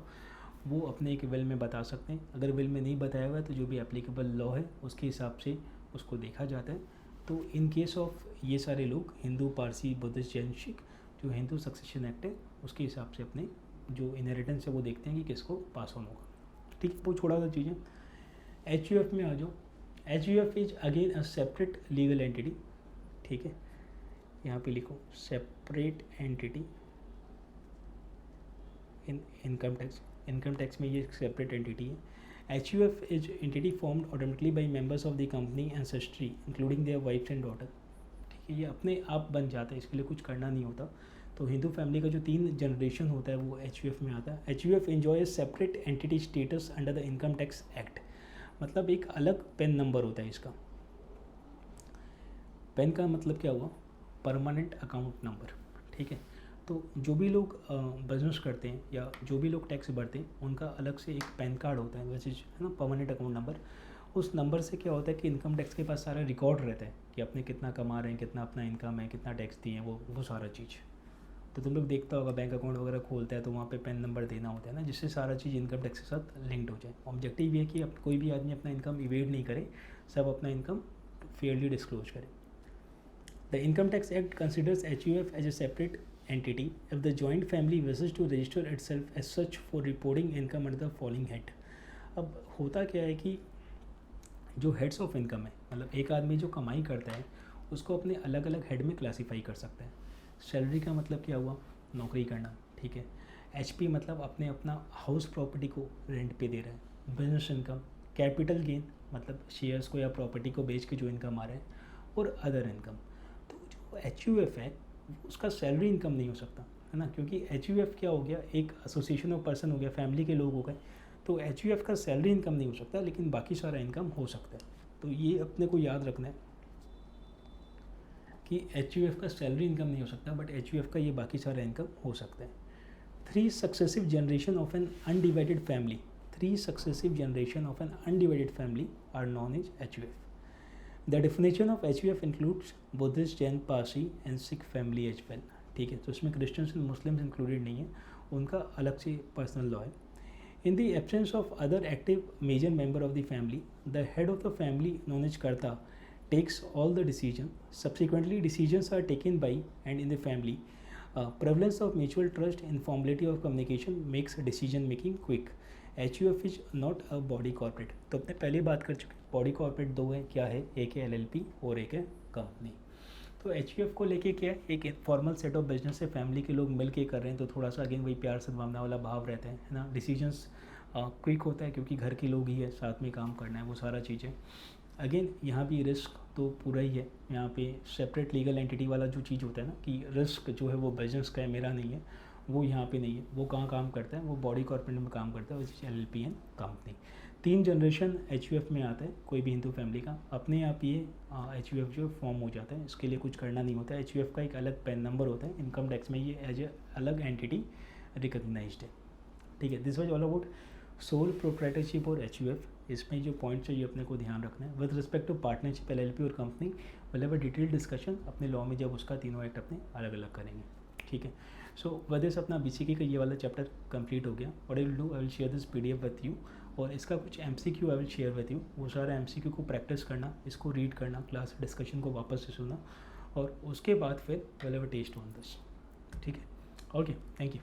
वो अपने एक विल में बता सकते हैं। अगर विल में नहीं बताया हुआ है तो जो भी एप्लीकेबल लॉ है उसके हिसाब से उसको देखा जाता है। तो इन केस ऑफ ये सारे लोग हिंदू, पारसी, बुद्धिस्ट, जैन, सिख, जो हिंदू सक्सेशन एक्ट है उसके हिसाब से अपने जो इनहेरिटेंस है वो देखते हैं कि किसको पास ऑन होगा। ठीक, वो छोड़ा था चीज़ें। HUF में आ जाओ। HUF is again a separate legal entity. ठीक है, यहाँ पे लिखो separate entity in income tax में ये एक सेपरेट एंटिटी है। HUF is entity formed automatically by members of the company ancestry including their wives and daughter. ठीक है, ये अपने आप बन जाता है, इसके लिए कुछ करना नहीं होता। तो हिंदू फैमिली का जो 3 जनरेशन होता है वो HUF में आता है। HUF enjoy separate entity status under the income tax act, मतलब एक अलग पेन नंबर होता है इसका। पेन का मतलब क्या हुआ, परमानेंट अकाउंट नंबर। ठीक है, तो जो भी लोग बिजनेस करते हैं या जो भी लोग टैक्स भरते हैं उनका अलग से एक पैन कार्ड होता है, वैसे है ना, परमानेंट अकाउंट नंबर। उस नंबर से क्या होता है कि इनकम टैक्स के पास सारा रिकॉर्ड रहता है कि अपने कितना कमा रहे हैं, कितना अपना इनकम है, कितना टैक्स दिए हैं, वो सारा चीज़। तो तुम लोग देखता होगा बैंक अकाउंट वगैरह खोलता है तो वहाँ पे पैन नंबर देना होता है ना, जिससे सारा चीज़ इनकम टैक्स के साथ लिंक्ड हो जाए। ऑब्जेक्टिव ये है कि अब कोई भी आदमी अपना इनकम इवेड नहीं करे, सब अपना इनकम फेयरली डिस्क्लोज करे। The income tax act considers HUF as a separate entity if the joint family wishes to register itself as such for reporting income under the following head। अब होता क्या है कि जो हेड्स ऑफ इनकम है, मतलब एक आदमी जो कमाई करता है उसको अपने अलग अलग हेड में क्लासीफाई कर सकता है। सैलरी का मतलब क्या हुआ, नौकरी करना। ठीक है, HP मतलब अपना हाउस प्रॉपर्टी को रेंट पे दे रहा है। बिजनेस इनकम, कैपिटल गेन मतलब शेयर्स को या प्रॉपर्टी को बेच के जो इनकम आ रहा है, और अदर इनकम। तो जो HUF है उसका सैलरी इनकम नहीं हो सकता, है ना, क्योंकि HUF क्या हो गया, एक एसोसिएशन ऑफ पर्सन हो गया, फैमिली के लोग हो गए। तो HUF का सैलरी इनकम नहीं हो सकता, लेकिन बाकी सारा इनकम हो सकता है। तो ये अपने को याद रखना है कि HUF का सैलरी इनकम नहीं हो सकता, बट HUF का ये बाकी सारा इनकम हो सकता है। 3 successive generation of an undivided family, 3 successive generation of an undivided family are known as HUF। The definition of HUF includes Buddhist, Jain, Parsi and Sikh family as well. ठीक है, तो इसमें क्रिश्चियंस एंड मुस्लिम्स इंक्लूडेड नहीं है, उनका अलग से पर्सनल लॉ है। In the absence of other active major member of the family, the head of the family known as karta takes all the decision. Subsequently, decisions are taken by and in the family. Prevalence of mutual trust, informality of communication makes decision making quick. HUF is not a body corporate। तो अपने पहले बात कर चुके, body corporate 2 है, क्या है, एक है LLP और एक है कंपनी। तो HUF को लेके क्या है, एक फॉर्मल सेट ऑफ बिजनेस है, फैमिली के लोग मिल के कर रहे हैं, तो थोड़ा सा अगेन वही प्यार सद्भावना वाला भाव रहता है ना। डिसीजंस क्विक होता है क्योंकि घर के लोग ही है, साथ में काम करना है, वो सारा चीज़ें। अगेन यहाँ भी रिस्क तो पूरा ही है। यहाँ पे सेपरेट लीगल एंटिटी वाला जो चीज़ होता है ना कि रिस्क जो है वो बिजनेस का है, मेरा नहीं है, वो यहाँ पे नहीं है। वो कहाँ काम करता है, वो बॉडी कॉर्पोरेट में काम करता है, वो LLP and company. 3 generation HUF में आता है कोई भी हिंदू फैमिली का, अपने आप ये HUF जो फॉर्म हो जाता है, इसके लिए कुछ करना नहीं होता है। HUF का एक अलग पैन नंबर होता है, इनकम टैक्स में ये एज ए अलग एंटिटी रिकग्नाइज्ड है। ठीक है, this was all about sole proprietorship और HUF। इसमें जो पॉइंट्स है ये अपने को ध्यान रखना है। With respect to partnership, LLP और कंपनी, मतलब डिटेल डिस्कशन अपने लॉ में जब उसका तीनों एक्ट अपने अलग अलग करेंगे। ठीक है, सो वजह अपना BCK का ये वाला चैप्टर कंप्लीट हो गया। What I will do, I will share this PDF with you, और इसका कुछ MCQ I will share with you. वो सारा MCQ को प्रैक्टिस करना, इसको रीड करना, क्लास डिस्कशन को वापस से सुनना, और उसके बाद फिर वेल टेस्ट ऑन दिस। ठीक है, ओके, थैंक यू।